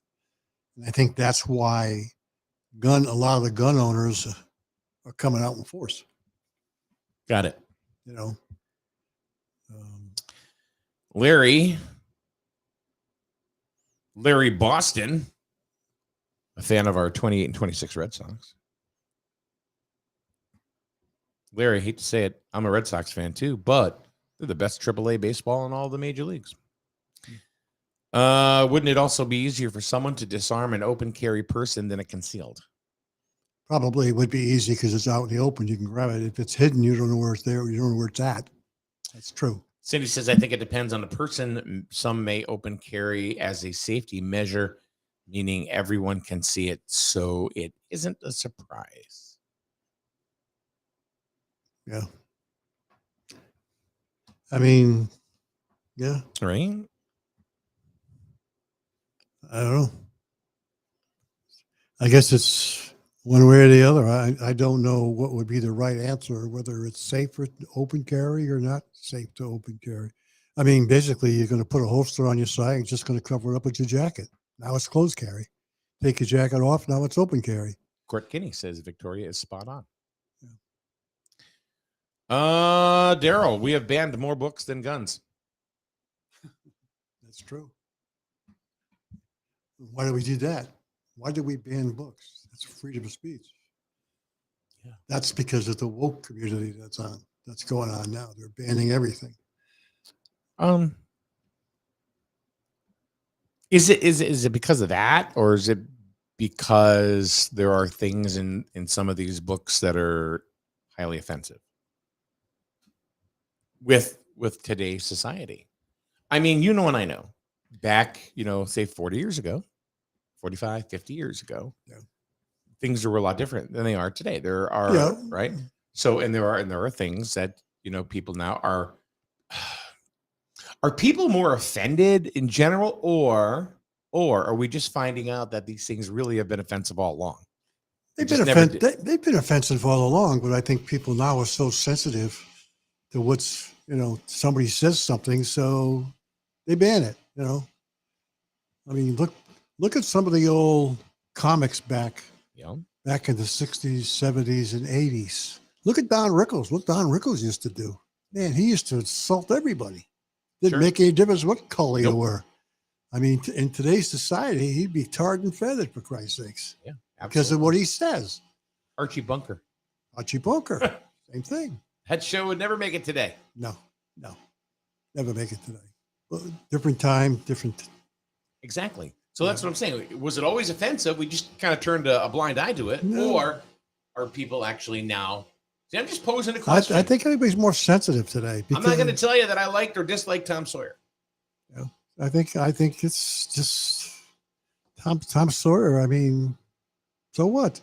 Speaker 6: And I think that's why a lot of the gun owners are coming out in force.
Speaker 5: Got it.
Speaker 6: You know,
Speaker 5: Larry Boston, a fan of our 28 and 26 Red Sox. Larry, I hate to say it, I'm a Red Sox fan too, but they're the best AAA baseball in all the major leagues. Wouldn't it also be easier for someone to disarm an open carry person than a concealed?
Speaker 6: probably would be easy because it's out in the open. You can grab it. If it's hidden, you don't know where it's there. You don't know where it's at. That's true.
Speaker 5: Cindy says, I think it depends on the person. Some may open carry as a safety measure, meaning everyone can see it, so it isn't a surprise.
Speaker 6: Yeah. I mean, yeah.
Speaker 5: Right?
Speaker 6: I don't know. I guess it's one way or the other. I don't know what would be the right answer, whether it's safe for open carry or not safe to open carry. I mean, basically, you're going to put a holster on your side and just going to cover it up with your jacket. Now it's closed carry. Take your jacket off. Now it's open carry.
Speaker 5: Court Kinney says Victoria is spot on.
Speaker 6: Yeah.
Speaker 5: Daryl, we have banned more books than guns.
Speaker 6: That's true. Why do we do that? Why do we ban books? That's freedom of speech.
Speaker 5: Yeah.
Speaker 6: That's because of the woke community that's going on now. They're banning everything.
Speaker 5: Is it because of that, or is it because there are things in some of these books that are highly offensive with today's society? I mean, you know, and I know back, say 40 years ago, 45, 50 years ago,
Speaker 6: yeah,
Speaker 5: things were a lot different than they are today. There are, right? So, and there are things that, people now are people more offended in general, or are we just finding out that these things really have been offensive all along?
Speaker 6: They've been offensive all along, but I think people now are so sensitive to what's, somebody says something, so they ban it, I mean, look at some of the old comics back in the 60s, 70s, and 80s. Look at Don Rickles. What Don Rickles used to do. Man, he used to insult everybody. Didn't make any difference what color you were. I mean, in today's society, he'd be tarred and feathered, for Christ's sakes.
Speaker 5: Yeah, absolutely.
Speaker 6: Because of what he says.
Speaker 5: Archie Bunker.
Speaker 6: Same thing.
Speaker 5: That show would never make it today.
Speaker 6: No. Never make it today. Well, different time, different.
Speaker 5: Exactly. So that's what I'm saying. Was it always offensive? We just kind of turned a blind eye to it.
Speaker 6: No.
Speaker 5: Or are people actually now? See, I'm just posing a question.
Speaker 6: I think everybody's more sensitive today.
Speaker 5: I'm not going to tell you that I liked or disliked Tom Sawyer.
Speaker 6: Yeah, I think it's just Tom Sawyer. I mean, so what?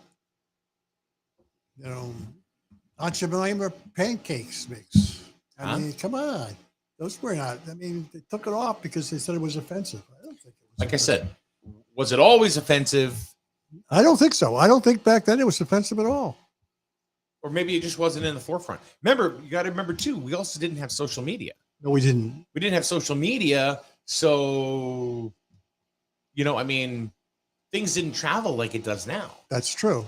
Speaker 6: Aunt Jemima pancakes mix. I mean, come on. Those were not. I mean, they took it off because they said it was offensive. I don't think it was.
Speaker 5: Like offensive. I said, was it always offensive?
Speaker 6: I don't think so. I don't think back then it was offensive at all.
Speaker 5: Or maybe it just wasn't in the forefront. Remember, you got to remember too, we also didn't have social media.
Speaker 6: No, we didn't.
Speaker 5: We didn't have social media. So, I mean, things didn't travel like it does now.
Speaker 6: That's true.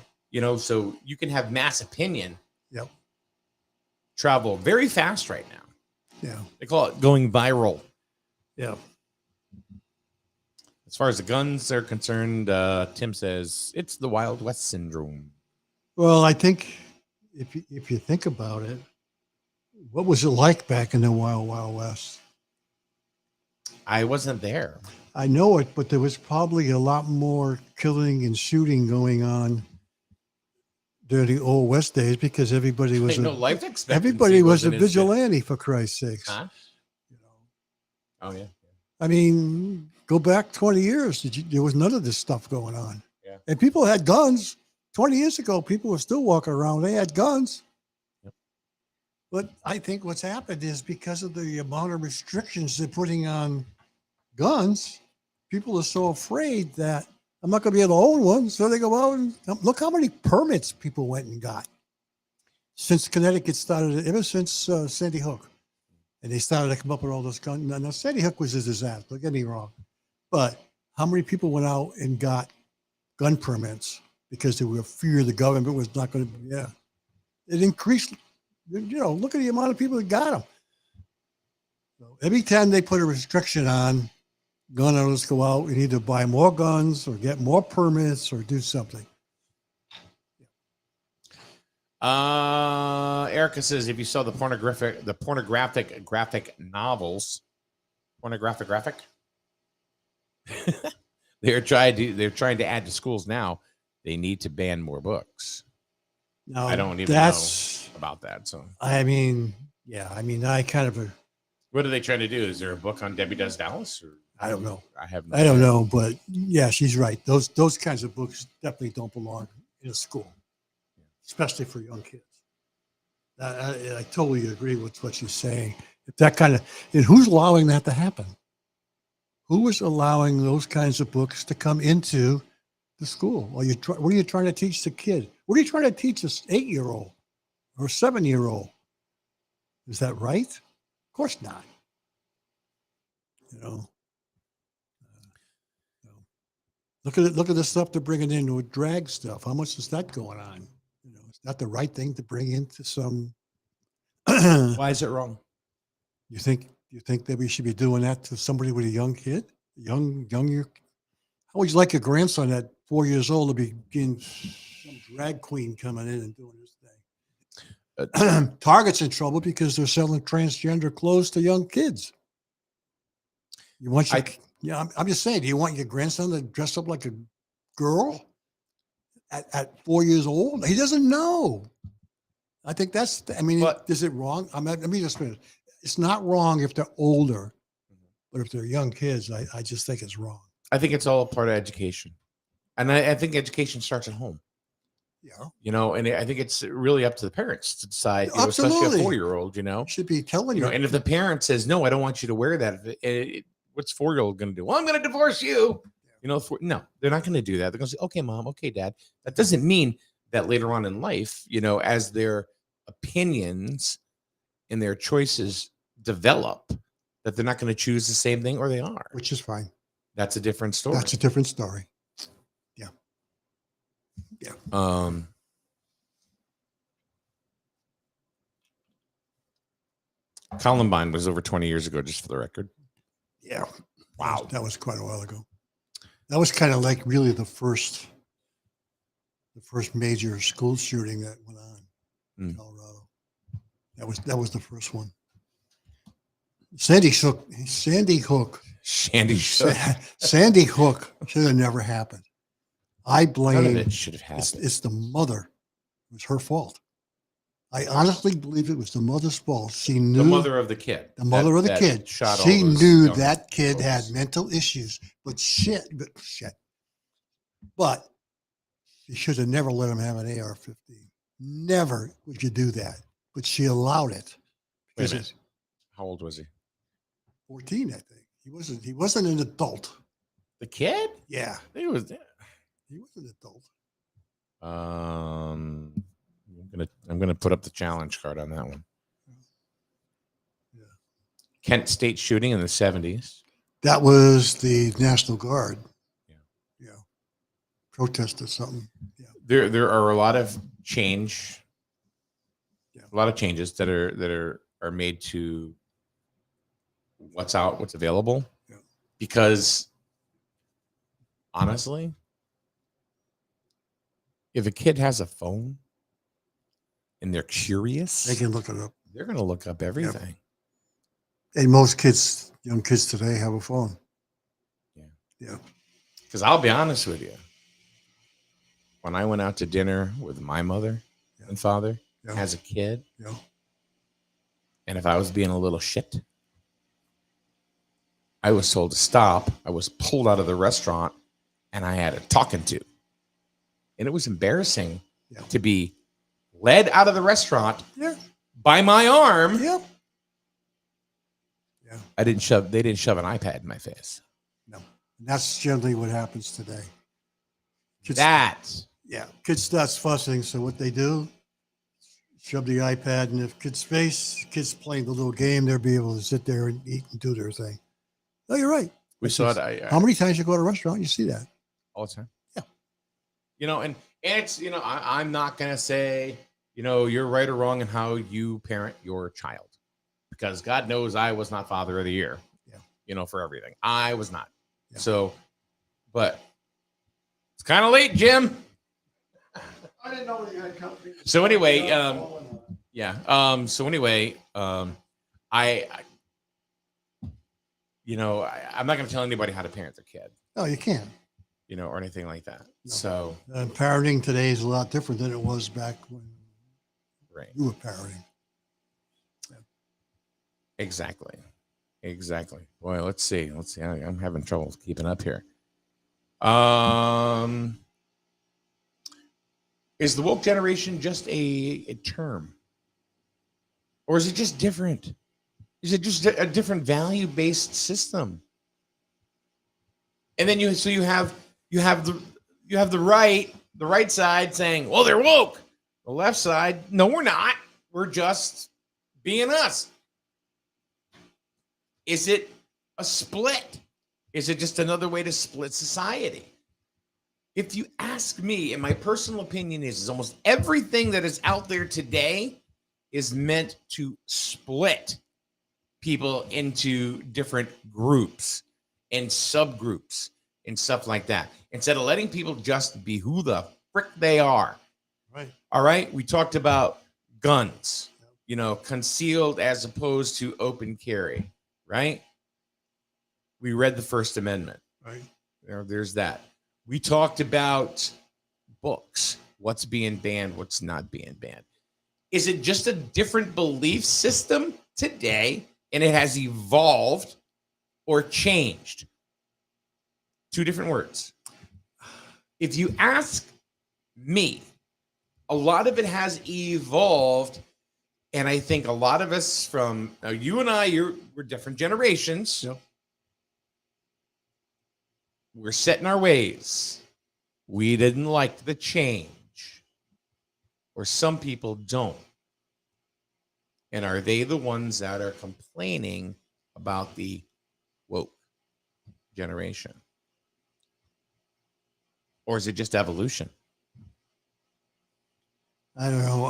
Speaker 5: So you can have mass opinion.
Speaker 6: Yep.
Speaker 5: Travel very fast right now.
Speaker 6: Yeah.
Speaker 5: They call it going viral.
Speaker 6: Yeah.
Speaker 5: As far as the guns are concerned, Tim says it's the Wild West syndrome.
Speaker 6: Well, I think if you think about it, what was it like back in the Wild West?
Speaker 5: I wasn't there.
Speaker 6: I know it, but there was probably a lot more killing and shooting going on during the old West days because everybody was
Speaker 5: life expectancy.
Speaker 6: Everybody was a vigilante, for Christ's sakes.
Speaker 5: Huh? Oh yeah.
Speaker 6: I mean, go back 20 years. There was none of this stuff going on.
Speaker 5: Yeah.
Speaker 6: And people had guns. 20 years ago, people were still walking around. They had guns.
Speaker 5: Yep.
Speaker 6: But I think what's happened is because of the amount of restrictions they're putting on guns, people are so afraid that I'm not going to be able to own one. So they go out and look how many permits people went and got since Connecticut started, ever since Sandy Hook. And they started to come up with all those guns. Now, Sandy Hook was a disaster. Don't get me wrong. But how many people went out and got gun permits because they were fear the government was not going to, It increased Look at the amount of people that got them. So every time they put a restriction on gun owners go out, we need to buy more guns or get more permits or do something.
Speaker 5: Erica says, if you saw the pornographic graphic novels, graphic, they're trying to add to schools now. They need to ban more books.
Speaker 6: No,
Speaker 5: I don't even know about that. So
Speaker 6: I kind of
Speaker 5: what are they trying to do? Is there a book on Debbie Does Dallas? Or
Speaker 6: I don't know.
Speaker 5: I
Speaker 6: don't know, but yeah, she's right. Those kinds of books definitely don't belong in a school, especially for young kids. I totally agree with what she's saying. If that kind of, and who's allowing that to happen? Who is allowing those kinds of books to come into the school? What are you trying to teach the kid? What are you trying to teach this 8-year-old or 7-year-old? Is that right? Of course not. Look at the stuff they're bringing in with drag stuff. How much is that going on? It's not the right thing to bring into some.
Speaker 5: Why is it wrong?
Speaker 6: You think that we should be doing that to somebody with a young kid, younger? How would you like your grandson at 4 years old to begin some drag queen coming in and doing this thing? Target's in trouble because they're selling transgender clothes to young kids. I'm just saying. Do you want your grandson to dress up like a girl at 4 years old? He doesn't know. I think that's. Is it wrong? Let me just finish. It's not wrong if they're older, but if they're young kids, I just think it's wrong.
Speaker 5: I think it's all a part of education, and I think education starts at home.
Speaker 6: Yeah,
Speaker 5: and I think it's really up to the parents to decide.
Speaker 6: Absolutely.
Speaker 5: Especially a 4-year-old.
Speaker 6: Should be telling you.
Speaker 5: And if the parent says no, I don't want you to wear that. What's 4-year-old going to do? Well, I'm going to divorce you. No, they're not going to do that. They're going to say, okay, mom, okay, dad. That doesn't mean that later on in life, as their opinions and their choices develop, that they're not going to choose the same thing, or they are.
Speaker 6: Which is fine.
Speaker 5: That's a different story.
Speaker 6: Yeah.
Speaker 5: Columbine was over 20 years ago, just for the record.
Speaker 6: Yeah. Wow. That was quite a while ago. That was kind of like really the first major school shooting that went on in Colorado. That was the first one. Sandy Hook should have never happened. I blame.
Speaker 5: None of it should have happened.
Speaker 6: It's the mother. It was her fault. I honestly believe it was the mother's fault. She knew
Speaker 5: the mother of the kid.
Speaker 6: The mother of the kid. She knew that kid had mental issues, but shit. But she should have never let him have an AR-15. Never would you do that. But she allowed it.
Speaker 5: Wait a minute. How old was he?
Speaker 6: 14, I think. He wasn't an adult.
Speaker 5: The kid?
Speaker 6: Yeah.
Speaker 5: He was an
Speaker 6: adult.
Speaker 5: I'm gonna put up the challenge card on that one.
Speaker 6: Yeah.
Speaker 5: Kent State shooting in the 70s.
Speaker 6: That was the National Guard.
Speaker 5: Yeah.
Speaker 6: Protest or something. Yeah.
Speaker 5: There are a lot of changes that are made to what's available.
Speaker 6: Yeah.
Speaker 5: Because honestly, if a kid has a phone and they're curious,
Speaker 6: they can look it up.
Speaker 5: They're going to look up everything.
Speaker 6: Yep. And most kids, young kids today, have a phone. Yeah.
Speaker 5: Because I'll be honest with you, when I went out to dinner with my mother and father as a kid, and if I was being a little shit, I was told to stop. I was pulled out of the restaurant, and I had a talking to. And it was embarrassing to be led out of the restaurant by my arm.
Speaker 6: Yep. Yeah.
Speaker 5: They didn't shove an iPad in my face.
Speaker 6: No. And that's generally what happens today.
Speaker 5: Kids
Speaker 6: start fussing. So what they do, shove the iPad in the kid's face. Kids playing the little game, they'll be able to sit there and eat and do their thing. No, you're right.
Speaker 5: We saw it.
Speaker 6: How many times you go to a restaurant, you see that?
Speaker 5: All the time.
Speaker 6: Yeah.
Speaker 5: And it's, I'm not going to say you're right or wrong in how you parent your child, because God knows I was not father of the year.
Speaker 6: Yeah.
Speaker 5: For everything. I was not.
Speaker 6: Yeah.
Speaker 5: So, but it's kind of late, Jim.
Speaker 6: I didn't know you had company.
Speaker 5: So anyway, yeah. So anyway, I'm not going to tell anybody how to parent their kid,
Speaker 6: No, you can't.
Speaker 5: or anything like that.
Speaker 6: No.
Speaker 5: So,
Speaker 6: Parenting today is a lot different than it was back when
Speaker 5: right.
Speaker 6: you were parenting.
Speaker 5: Exactly. Boy, let's see. I'm having trouble keeping up here. Is the woke generation just a term? Or is it just different? Is it just a different value-based system? And then you have the right side saying, well, they're woke. The left side, no, we're not. We're just being us. Is it a split? Is it just another way to split society? If you ask me, and my personal opinion is almost everything that is out there today is meant to split people into different groups and subgroups and stuff like that, instead of letting people just be who the frick they are.
Speaker 6: Right.
Speaker 5: All right. We talked about guns, concealed as opposed to open carry. Right. We read the First Amendment.
Speaker 6: Right.
Speaker 5: There's that. We talked about books, what's being banned, what's not being banned. Is it just a different belief system today and it has evolved or changed? Two different words. If you ask me, a lot of it has evolved. And I think a lot of us now you and I, we're different generations.
Speaker 6: Yep.
Speaker 5: We're set in our ways. We didn't like the change. Or some people don't. And are they the ones that are complaining about the woke generation? Or is it just evolution?
Speaker 6: I don't know.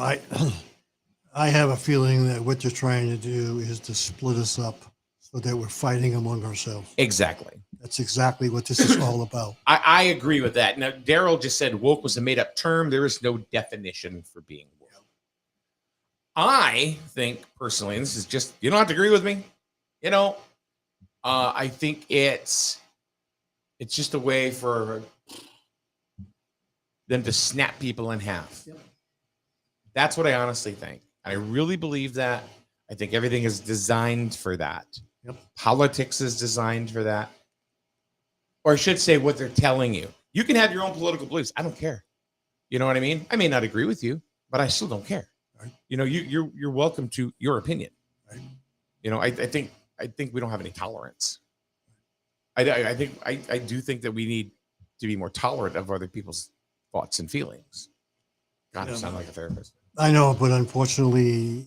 Speaker 6: I have a feeling that what you're trying to do is to split us up so that we're fighting among ourselves.
Speaker 5: Exactly.
Speaker 6: That's exactly what this is all about.
Speaker 5: I agree with that. Now, Daryl just said woke was a made-up term. There is no definition for being woke. I think, personally, and this is just, you don't have to agree with me, I think it's just a way for them to snap people in half.
Speaker 6: Yep.
Speaker 5: That's what I honestly think. I really believe that. I think everything is designed for that.
Speaker 6: Yep.
Speaker 5: Politics is designed for that. Or I should say what they're telling you. You can have your own political beliefs. I don't care. You know what I mean? I may not agree with you, but I still don't care.
Speaker 6: Right.
Speaker 5: You're welcome to your opinion.
Speaker 6: Right.
Speaker 5: I think we don't have any tolerance. I do think that we need to be more tolerant of other people's thoughts and feelings. God, I sound like a therapist.
Speaker 6: I know, but unfortunately,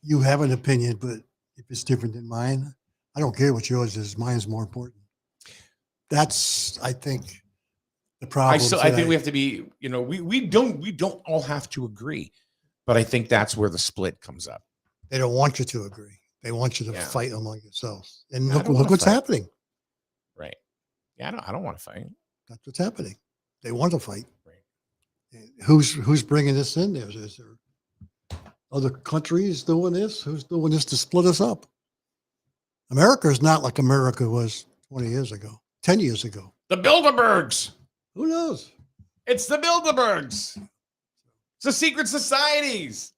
Speaker 6: you have an opinion, but if it's different than mine, I don't care what yours is. Mine's more important. That's, I think, the problem.
Speaker 5: I think we have to be, we don't all have to agree, but I think that's where the split comes up.
Speaker 6: They don't want you to agree. They want you to fight among yourselves. And look what's happening.
Speaker 5: Right. Yeah, I don't want to fight.
Speaker 6: That's what's happening. They want to fight.
Speaker 5: Right.
Speaker 6: Who's bringing this in there? Is there other countries doing this? Who's doing this to split us up? America is not like America was 20 years ago, 10 years ago.
Speaker 5: The Bilderbergs.
Speaker 6: Who knows?
Speaker 5: It's the Bilderbergs. It's the secret societies.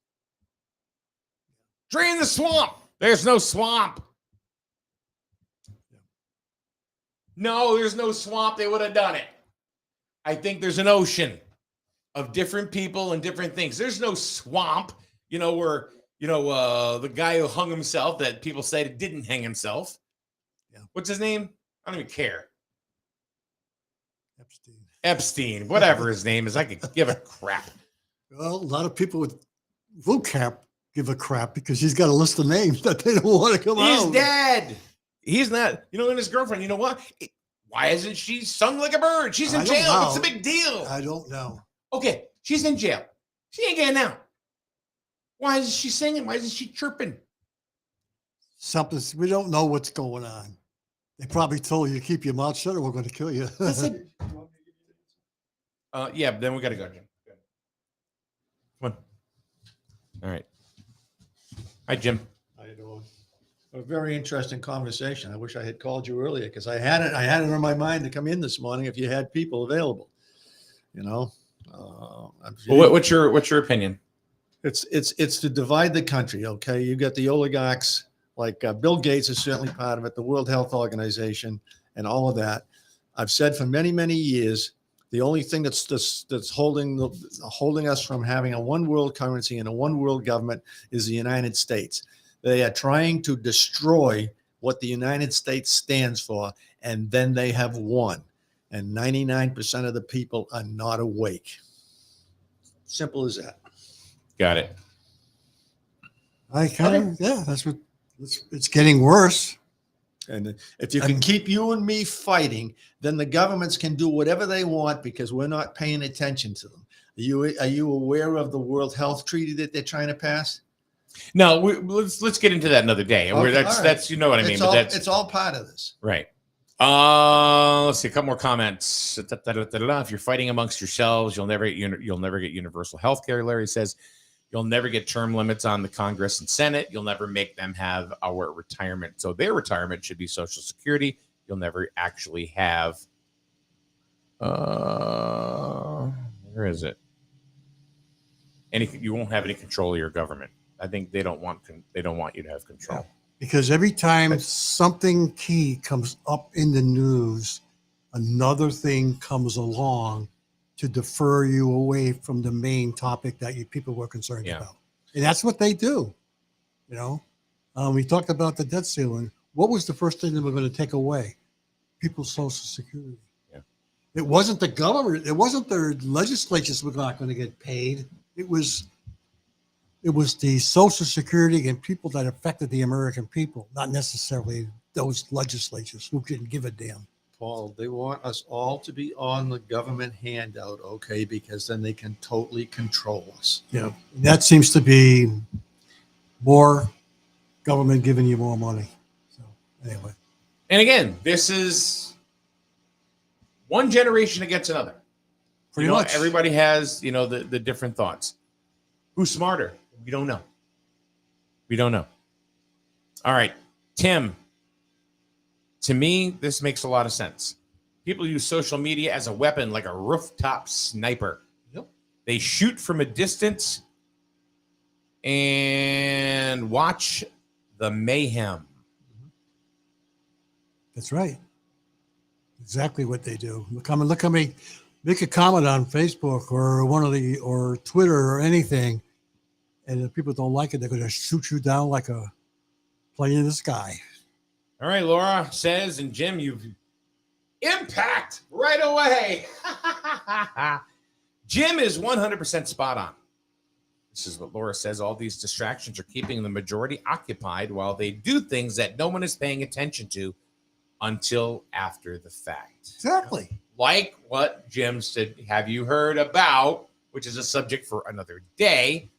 Speaker 5: Drain the swamp. There's no swamp. No, there's no swamp. They would have done it. I think there's an ocean of different people and different things. There's no swamp, where, the guy who hung himself that people said didn't hang himself.
Speaker 6: Yeah.
Speaker 5: What's his name? I don't even care.
Speaker 6: Epstein,
Speaker 5: whatever his name is. I could give a crap.
Speaker 6: Well, a lot of people with vocab give a crap because he's got a list of names that they don't want to come out.
Speaker 5: He's dead. He's not, and his girlfriend, you know what? Why isn't she sung like a bird? She's in jail. What's the big deal?
Speaker 6: I don't know.
Speaker 5: Okay, she's in jail. She ain't getting out. Why is she singing? Why isn't she chirping?
Speaker 6: Something we don't know what's going on. They probably told you to keep your mouth shut or we're going to kill you.
Speaker 5: Yeah, then we got to go, Jim. Come on. All right. Hi, Jim.
Speaker 7: How you doing? A very interesting conversation. I wish I had called you earlier because I had it on my mind to come in this morning if you had people available. You know,
Speaker 5: What's your opinion?
Speaker 7: It's to divide the country. Okay, you got the oligarchs like Bill Gates is certainly part of it, the World Health Organization, and all of that. I've said for many years, the only thing that's holding us from having a one world currency and a one world government is the United States. They are trying to destroy what the United States stands for, and then they have won. And 99% of the people are not awake. Simple as that.
Speaker 5: Got it.
Speaker 6: That's what it's getting worse.
Speaker 7: And if you can keep you and me fighting, then the governments can do whatever they want because we're not paying attention to them. Are you aware of the World Health Treaty that they're trying to pass?
Speaker 5: No, let's get into that another day.
Speaker 7: Okay,
Speaker 5: That's you know what I mean.
Speaker 7: It's all part of this.
Speaker 5: Right. Let's see a couple more comments. If you're fighting amongst yourselves, you'll never get universal health care. Larry says you'll never get term limits on the Congress and Senate. You'll never make them have our retirement. So their retirement should be Social Security. You'll never actually have. Where is it? You won't have any control of your government. I think they don't want you to have control.
Speaker 6: Because every time something key comes up in the news, another thing comes along to defer you away from the main topic that people were concerned about. And that's what they do. You know, we talked about the debt ceiling. What was the first thing that we're going to take away? People's Social Security. Yeah. It wasn't the government. It wasn't their legislatures were not going to get paid. It was the Social Security and people that affected the American people, not necessarily those legislatures who didn't give a damn.
Speaker 7: Paul, they want us all to be on the government handout, okay, because then they can totally control us.
Speaker 6: Yeah, that seems to be more government giving you more money. So anyway.
Speaker 5: And again, this is one generation against another.
Speaker 6: Pretty much.
Speaker 5: Everybody has, the different thoughts. Who's smarter? We don't know. All right, Tim. To me, this makes a lot of sense. People use social media as a weapon, like a rooftop sniper.
Speaker 6: Yep.
Speaker 5: They shoot from a distance and watch the mayhem.
Speaker 6: That's right. Exactly what they do. Look how many make a comment on Facebook or Twitter or anything, and if people don't like it, they're going to shoot you down like a plane in the sky.
Speaker 5: All right, Laura says, and Jim, you've impact right away. Jim is 100% spot on. This is what Laura says. All these distractions are keeping the majority occupied while they do things that no one is paying attention to until after the fact.
Speaker 6: Exactly.
Speaker 5: Like what Jim said, have you heard about, which is a subject for another day,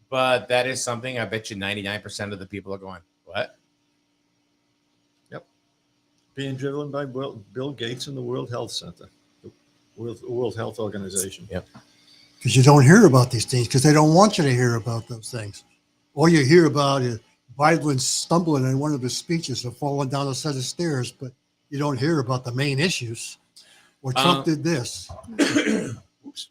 Speaker 5: but that is something I bet you 99% of the people are going, what?
Speaker 7: Being driven by Bill Gates and the World Health Center, the World Health Organization.
Speaker 5: Yep.
Speaker 6: Because you don't hear about these things because they don't want you to hear about those things. All you hear about is Biden stumbling in one of his speeches or falling down a set of stairs, but you don't hear about the main issues. Or Trump did this.
Speaker 5: Oops.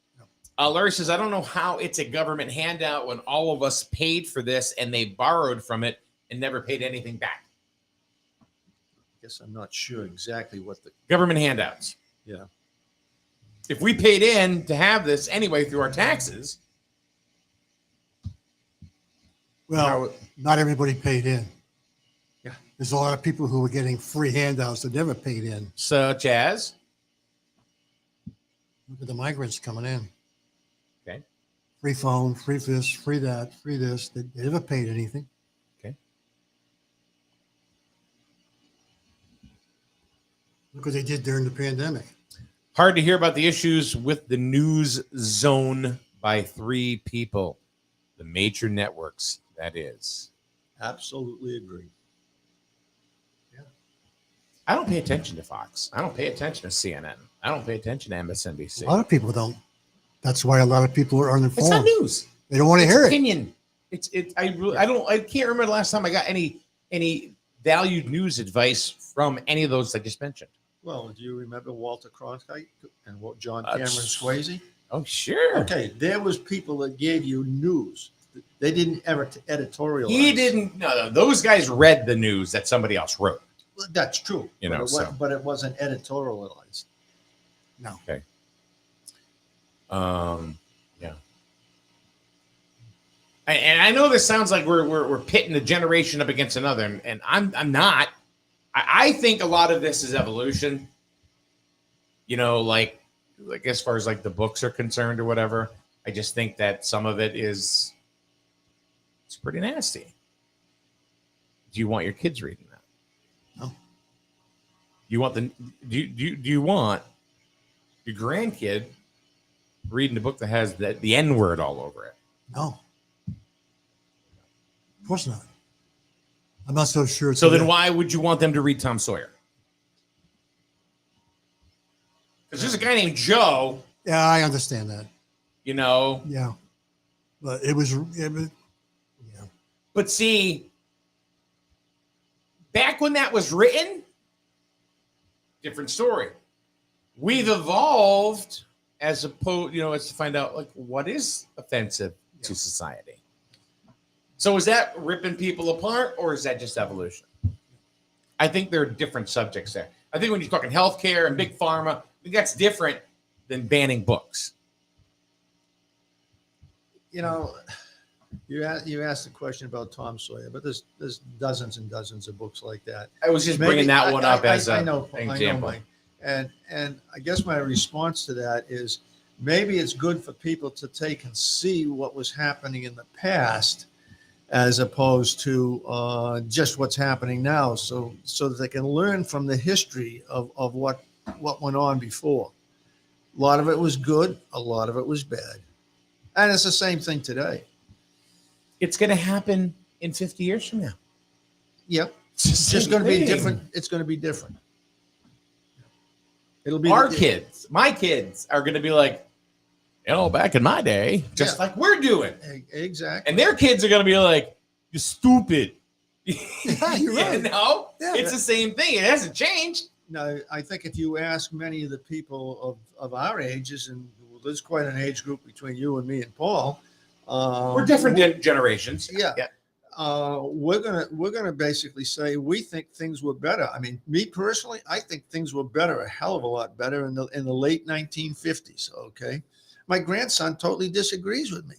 Speaker 5: Larry says, I don't know how it's a government handout when all of us paid for this and they borrowed from it and never paid anything back.
Speaker 7: Guess I'm not sure exactly what the
Speaker 5: government handouts.
Speaker 7: Yeah.
Speaker 5: If we paid in to have this anyway through our taxes.
Speaker 6: Well, not everybody paid in.
Speaker 7: Yeah.
Speaker 6: There's a lot of people who were getting free handouts that never paid in.
Speaker 5: Such as?
Speaker 6: Look at the migrants coming in.
Speaker 5: Okay.
Speaker 6: Free phone, free this, free that, free this. They never paid anything.
Speaker 5: Okay.
Speaker 6: Look what they did during the pandemic.
Speaker 5: Hard to hear about the issues with the news zone by 3 people. the major networks, that is.
Speaker 7: Absolutely agree.
Speaker 5: I don't pay attention to Fox. I don't pay attention to CNN. I don't pay attention to
Speaker 6: A
Speaker 5: MSNBC.
Speaker 6: lot of people don't. That's why a lot of people are uninformed.
Speaker 5: It's not news.
Speaker 6: They don't want to
Speaker 5: It's
Speaker 6: hear it.
Speaker 5: opinion. I can't remember the last time I got any valued news advice from any of those I just mentioned.
Speaker 7: Well, do you remember Walter Cronkite and what John Cameron Swayze?
Speaker 5: Oh, sure.
Speaker 7: Okay, there was people that gave you news. They didn't ever editorialize.
Speaker 5: He didn't. No, those guys read the news that somebody else wrote.
Speaker 7: Well, that's true.
Speaker 5: You know,
Speaker 7: but it wasn't editorialized.
Speaker 6: No.
Speaker 5: Okay. Yeah. And I know this sounds like we're pitting a generation up against another, and I'm not. I think a lot of this is evolution. You know, like as far as like the books are concerned or whatever. I just think that some of it it's pretty nasty. Do you want your kids reading that?
Speaker 7: No.
Speaker 5: You want do you want your grandkid reading a book that has the N word all over it?
Speaker 6: No. Of course not. I'm not so sure.
Speaker 5: So then why would you want them to read Tom Sawyer? Because there's a guy named Joe.
Speaker 6: Yeah, I understand that.
Speaker 5: You know.
Speaker 6: Yeah. But it was yeah.
Speaker 5: But see, back when that was written, different story. We've evolved as opposed, as to find out like what is offensive to society. So is that ripping people apart, or is that just evolution? I think there are different subjects there. I think when you're talking healthcare and big pharma, I think that's different than banning books.
Speaker 7: You asked a question about Tom Sawyer, but there's dozens and dozens of books like that.
Speaker 5: I was just bringing that one up as an example.
Speaker 7: And I guess my response to that is maybe it's good for people to take and see what was happening in the past as opposed to just what's happening now, so that they can learn from the history of what went on before. A lot of it was good, a lot of it was bad. And it's the same thing today.
Speaker 5: It's going to happen in 50 years from now.
Speaker 7: Yep.
Speaker 5: It's
Speaker 7: just going to be different. It's going to be different. It'll be
Speaker 5: our kids. My kids are going to be like, back in my day, just like we're doing.
Speaker 7: Exactly.
Speaker 5: And their kids are going to be like, you're stupid.
Speaker 6: Yeah, you're right.
Speaker 5: It's the same thing. It hasn't changed.
Speaker 7: No, I think if you ask many of the people of our ages, and there's quite an age group between you and me and Paul.
Speaker 5: We're different generations.
Speaker 7: Yeah. We're gonna basically say we think things were better. I mean, me personally, I think things were better, a hell of a lot better in the late 1950s. Okay, my grandson totally disagrees with me,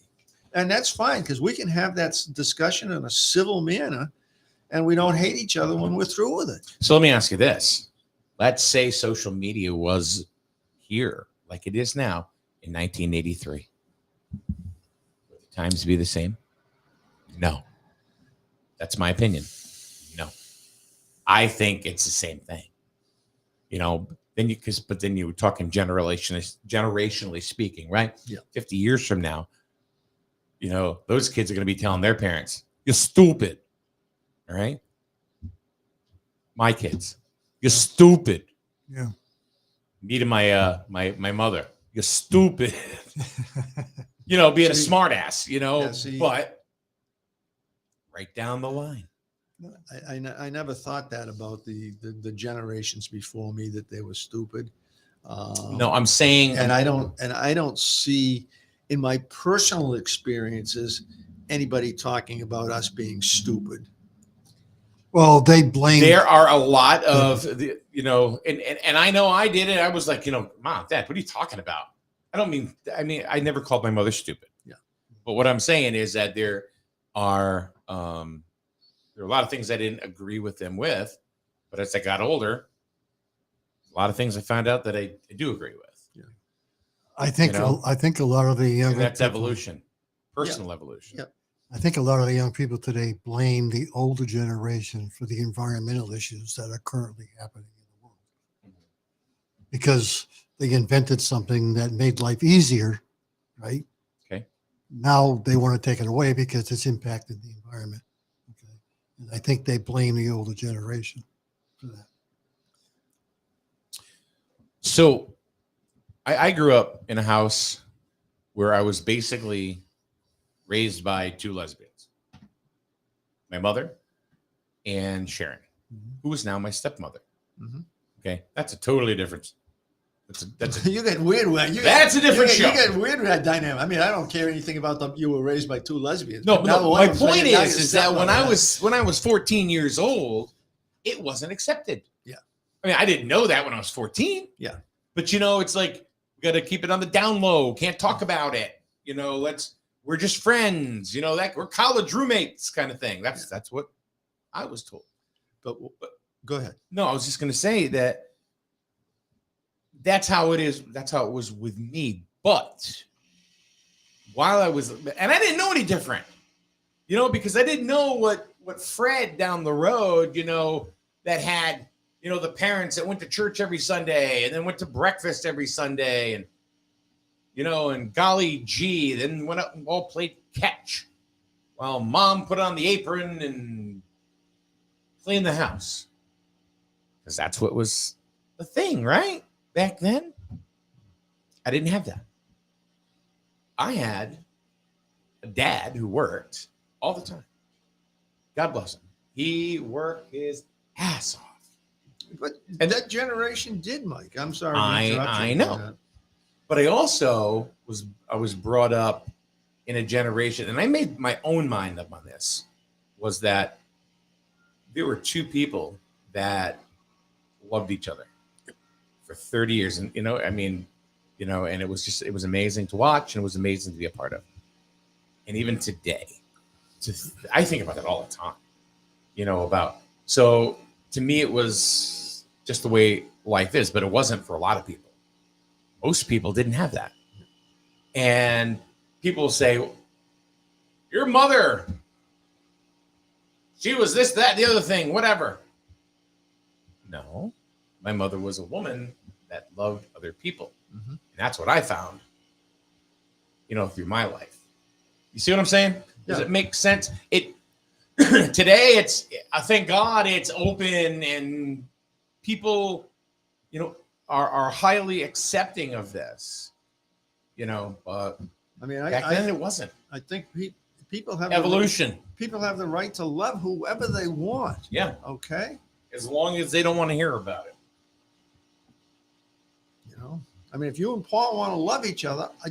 Speaker 7: and that's fine because we can have that discussion in a civil manner, and we don't hate each other when we're through with it.
Speaker 5: So let me ask you this: let's say social media was here like it is now in 1983. Would the times be the same? No. That's my opinion. No, I think it's the same thing. Then you were talking generationally speaking, right?
Speaker 7: Yeah.
Speaker 5: 50 years from now, those kids are going to be telling their parents, "You're stupid." All right. My kids, "You're stupid."
Speaker 6: Yeah.
Speaker 5: Me to my mother, "You're stupid." Being a smart ass, but right down the line.
Speaker 7: I never thought that about the generations before me, that they were stupid.
Speaker 5: No, I'm saying,
Speaker 7: and I don't see in my personal experiences anybody talking about us being stupid.
Speaker 6: Well, they blame.
Speaker 5: There are a lot of and I know I did it. I was like, Mom, Dad, what are you talking about? I mean, I never called my mother stupid.
Speaker 7: Yeah.
Speaker 5: But what I'm saying is that there are a lot of things I didn't agree with them with, but as I got older, a lot of things I found out that I do agree with.
Speaker 7: Yeah.
Speaker 6: I think a lot of the younger
Speaker 5: that's
Speaker 6: people,
Speaker 5: evolution, personal evolution.
Speaker 7: Yep.
Speaker 6: I think a lot of the young people today blame the older generation for the environmental issues that are currently happening in the world because they invented something that made life easier, right?
Speaker 5: Okay.
Speaker 6: Now they want to take it away because it's impacted the environment. Okay. And I think they blame the older generation for that.
Speaker 5: So I grew up in a house where I was basically raised by two lesbians, my mother and Sharon, who is now my stepmother.
Speaker 7: Mhm.
Speaker 5: Okay. That's a totally different. That's a,
Speaker 7: You get weird when
Speaker 5: That's a different show.
Speaker 7: You get weird with that dynamic. I mean, I don't care anything about them. You were raised by two lesbians.
Speaker 5: no,
Speaker 7: But now
Speaker 5: no.
Speaker 7: one
Speaker 5: My
Speaker 7: of them's
Speaker 5: point
Speaker 7: like, now
Speaker 5: is
Speaker 7: you're
Speaker 5: that when
Speaker 7: stepmother.
Speaker 5: I was 14 years old, it wasn't accepted.
Speaker 7: Yeah.
Speaker 5: I mean, I didn't know that when I was 14.
Speaker 7: Yeah.
Speaker 5: But it's like we got to keep it on the down low. Can't talk about it. We're just friends. That we're college roommates kind of thing. That's what I was told.
Speaker 7: But go ahead.
Speaker 5: No, I was just going to say that's how it is. That's how it was with me. But while I was, and I didn't know any different, because I didn't know what Fred down the road, that had, the parents that went to church every Sunday and then went to breakfast every Sunday and, and golly gee, then went up and all played catch while mom put on the apron and cleaned the house. Because that's what was the thing, right? Back then, I didn't have that. I had a dad who worked all the time. God bless him. He worked his ass off.
Speaker 7: And that generation did, Mike. I'm sorry. to interrupt you
Speaker 5: I
Speaker 7: on
Speaker 5: know.
Speaker 7: that.
Speaker 5: But I also was brought up in a generation, and I made my own mind up on this, was that there were two people that loved each other for 30 years. And, and it was amazing to watch and it was amazing to be a part of. And even today, I think about that all the time, so to me, it was just the way life is, but it wasn't for a lot of people. Most people didn't have that. And people say, your mother, she was this, that, the other thing, whatever. No, my mother was a woman that loved other people.
Speaker 7: Mhm.
Speaker 5: And that's what I found, through my life. You see what I'm saying? Does it make sense? Today thank God it's open and people, are highly accepting of this, but
Speaker 7: I mean,
Speaker 5: back then it wasn't.
Speaker 7: I think people have
Speaker 5: Evolution.
Speaker 7: People have the right to love whoever they want.
Speaker 5: Yeah.
Speaker 7: Okay.
Speaker 5: As long as they don't want to hear about it.
Speaker 7: I mean, if you and Paul want to love each other, I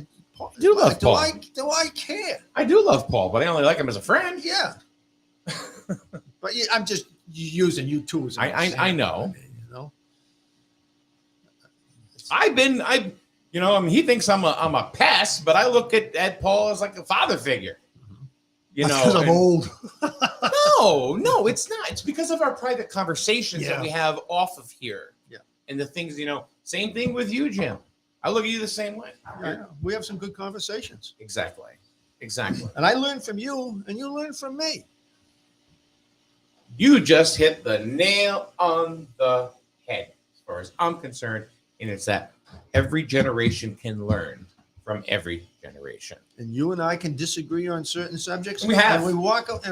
Speaker 5: do love Paul.
Speaker 7: Do I care?
Speaker 5: I do love Paul, but I only like him as a friend.
Speaker 7: Yeah. But I'm just using you two as an example.
Speaker 5: I know.
Speaker 7: I mean,
Speaker 5: he thinks I'm a pest, but I look at Paul as like a father figure.
Speaker 6: Because I'm old.
Speaker 5: No, it's not. It's because of our private conversations that we have off of here.
Speaker 7: Yeah.
Speaker 5: And the things, same thing with you, Jim. I look at you the same way.
Speaker 7: Yeah, we have some good conversations.
Speaker 5: Exactly.
Speaker 7: And I learn from you and you learn from me.
Speaker 5: You just hit the nail on the head as far as I'm concerned. And it's that every generation can learn from every generation.
Speaker 7: And you and I can disagree on certain subjects.
Speaker 5: We have.
Speaker 7: And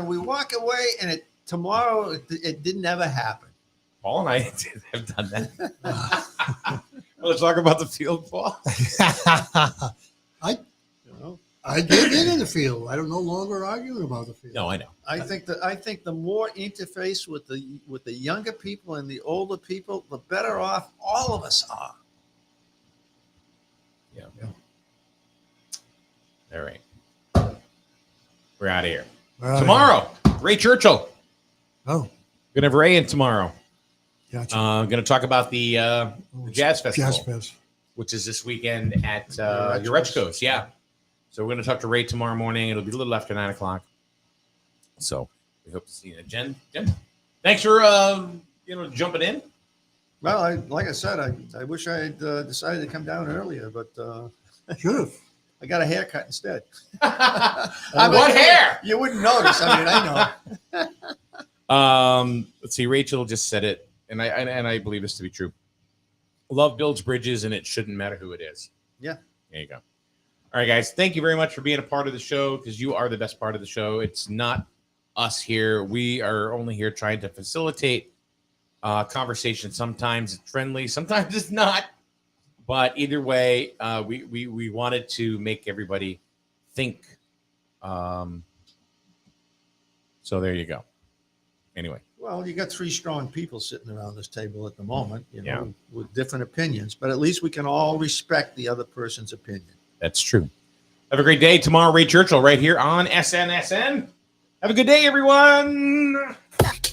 Speaker 7: we walk away and tomorrow it didn't ever happen.
Speaker 5: Paul and I have done that. Let's talk about the field, Paul.
Speaker 6: I did get in the field. I'm no longer arguing about the field.
Speaker 5: No, I know.
Speaker 7: I think the more interface with the younger people and the older people, the better off all of us are.
Speaker 5: Yeah. All right. We're out of here. Tomorrow, Ray Churchill.
Speaker 6: Oh.
Speaker 5: Gonna have Ray in tomorrow.
Speaker 6: Gotcha.
Speaker 5: Gonna talk about the Jazz Festival,
Speaker 6: Jazz Fest.
Speaker 5: which is this weekend at Urechco's. Yeah. So we're gonna talk to Ray tomorrow morning. It'll be a little after 9:00. So we hope to see you. Jen, thanks for jumping in.
Speaker 7: Well, like I said, I wish I had decided to come down earlier, but
Speaker 6: Should have.
Speaker 7: I got a haircut instead.
Speaker 5: What hair?
Speaker 7: You wouldn't notice. I know.
Speaker 5: Let's see. Rachel just said it, and I believe this to be true. Love builds bridges, and it shouldn't matter who it is.
Speaker 7: Yeah.
Speaker 5: There you go. All right, guys. Thank you very much for being a part of the show because you are the best part of the show. It's not us here. We are only here trying to facilitate conversation. Sometimes it's friendly, sometimes it's not. But either way, we wanted to make everybody think. So there you go. Anyway.
Speaker 7: Well, you got three strong people sitting around this table at the moment, with different opinions, but at least we can all respect the other person's opinion.
Speaker 5: That's true. Have a great day. Tomorrow, Ray Churchill right here on SNSN. Have a good day, everyone.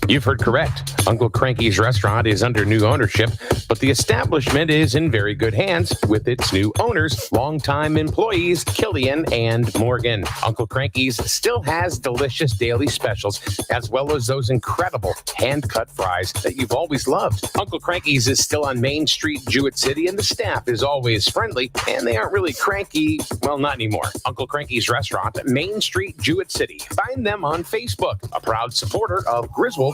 Speaker 2: You've heard correct. Uncle Cranky's restaurant is under new ownership, but the establishment is in very good hands with its new owners, longtime employees, Killian and Morgan. Uncle Cranky's still has delicious daily specials, as well as those incredible hand-cut fries that you've always loved. Uncle Cranky's is still on Main Street, Jewett City, and the staff is always friendly, and they aren't really cranky. Well, not anymore. Uncle Cranky's restaurant, Main Street, Jewett City. Find them on Facebook. A proud supporter of Griswold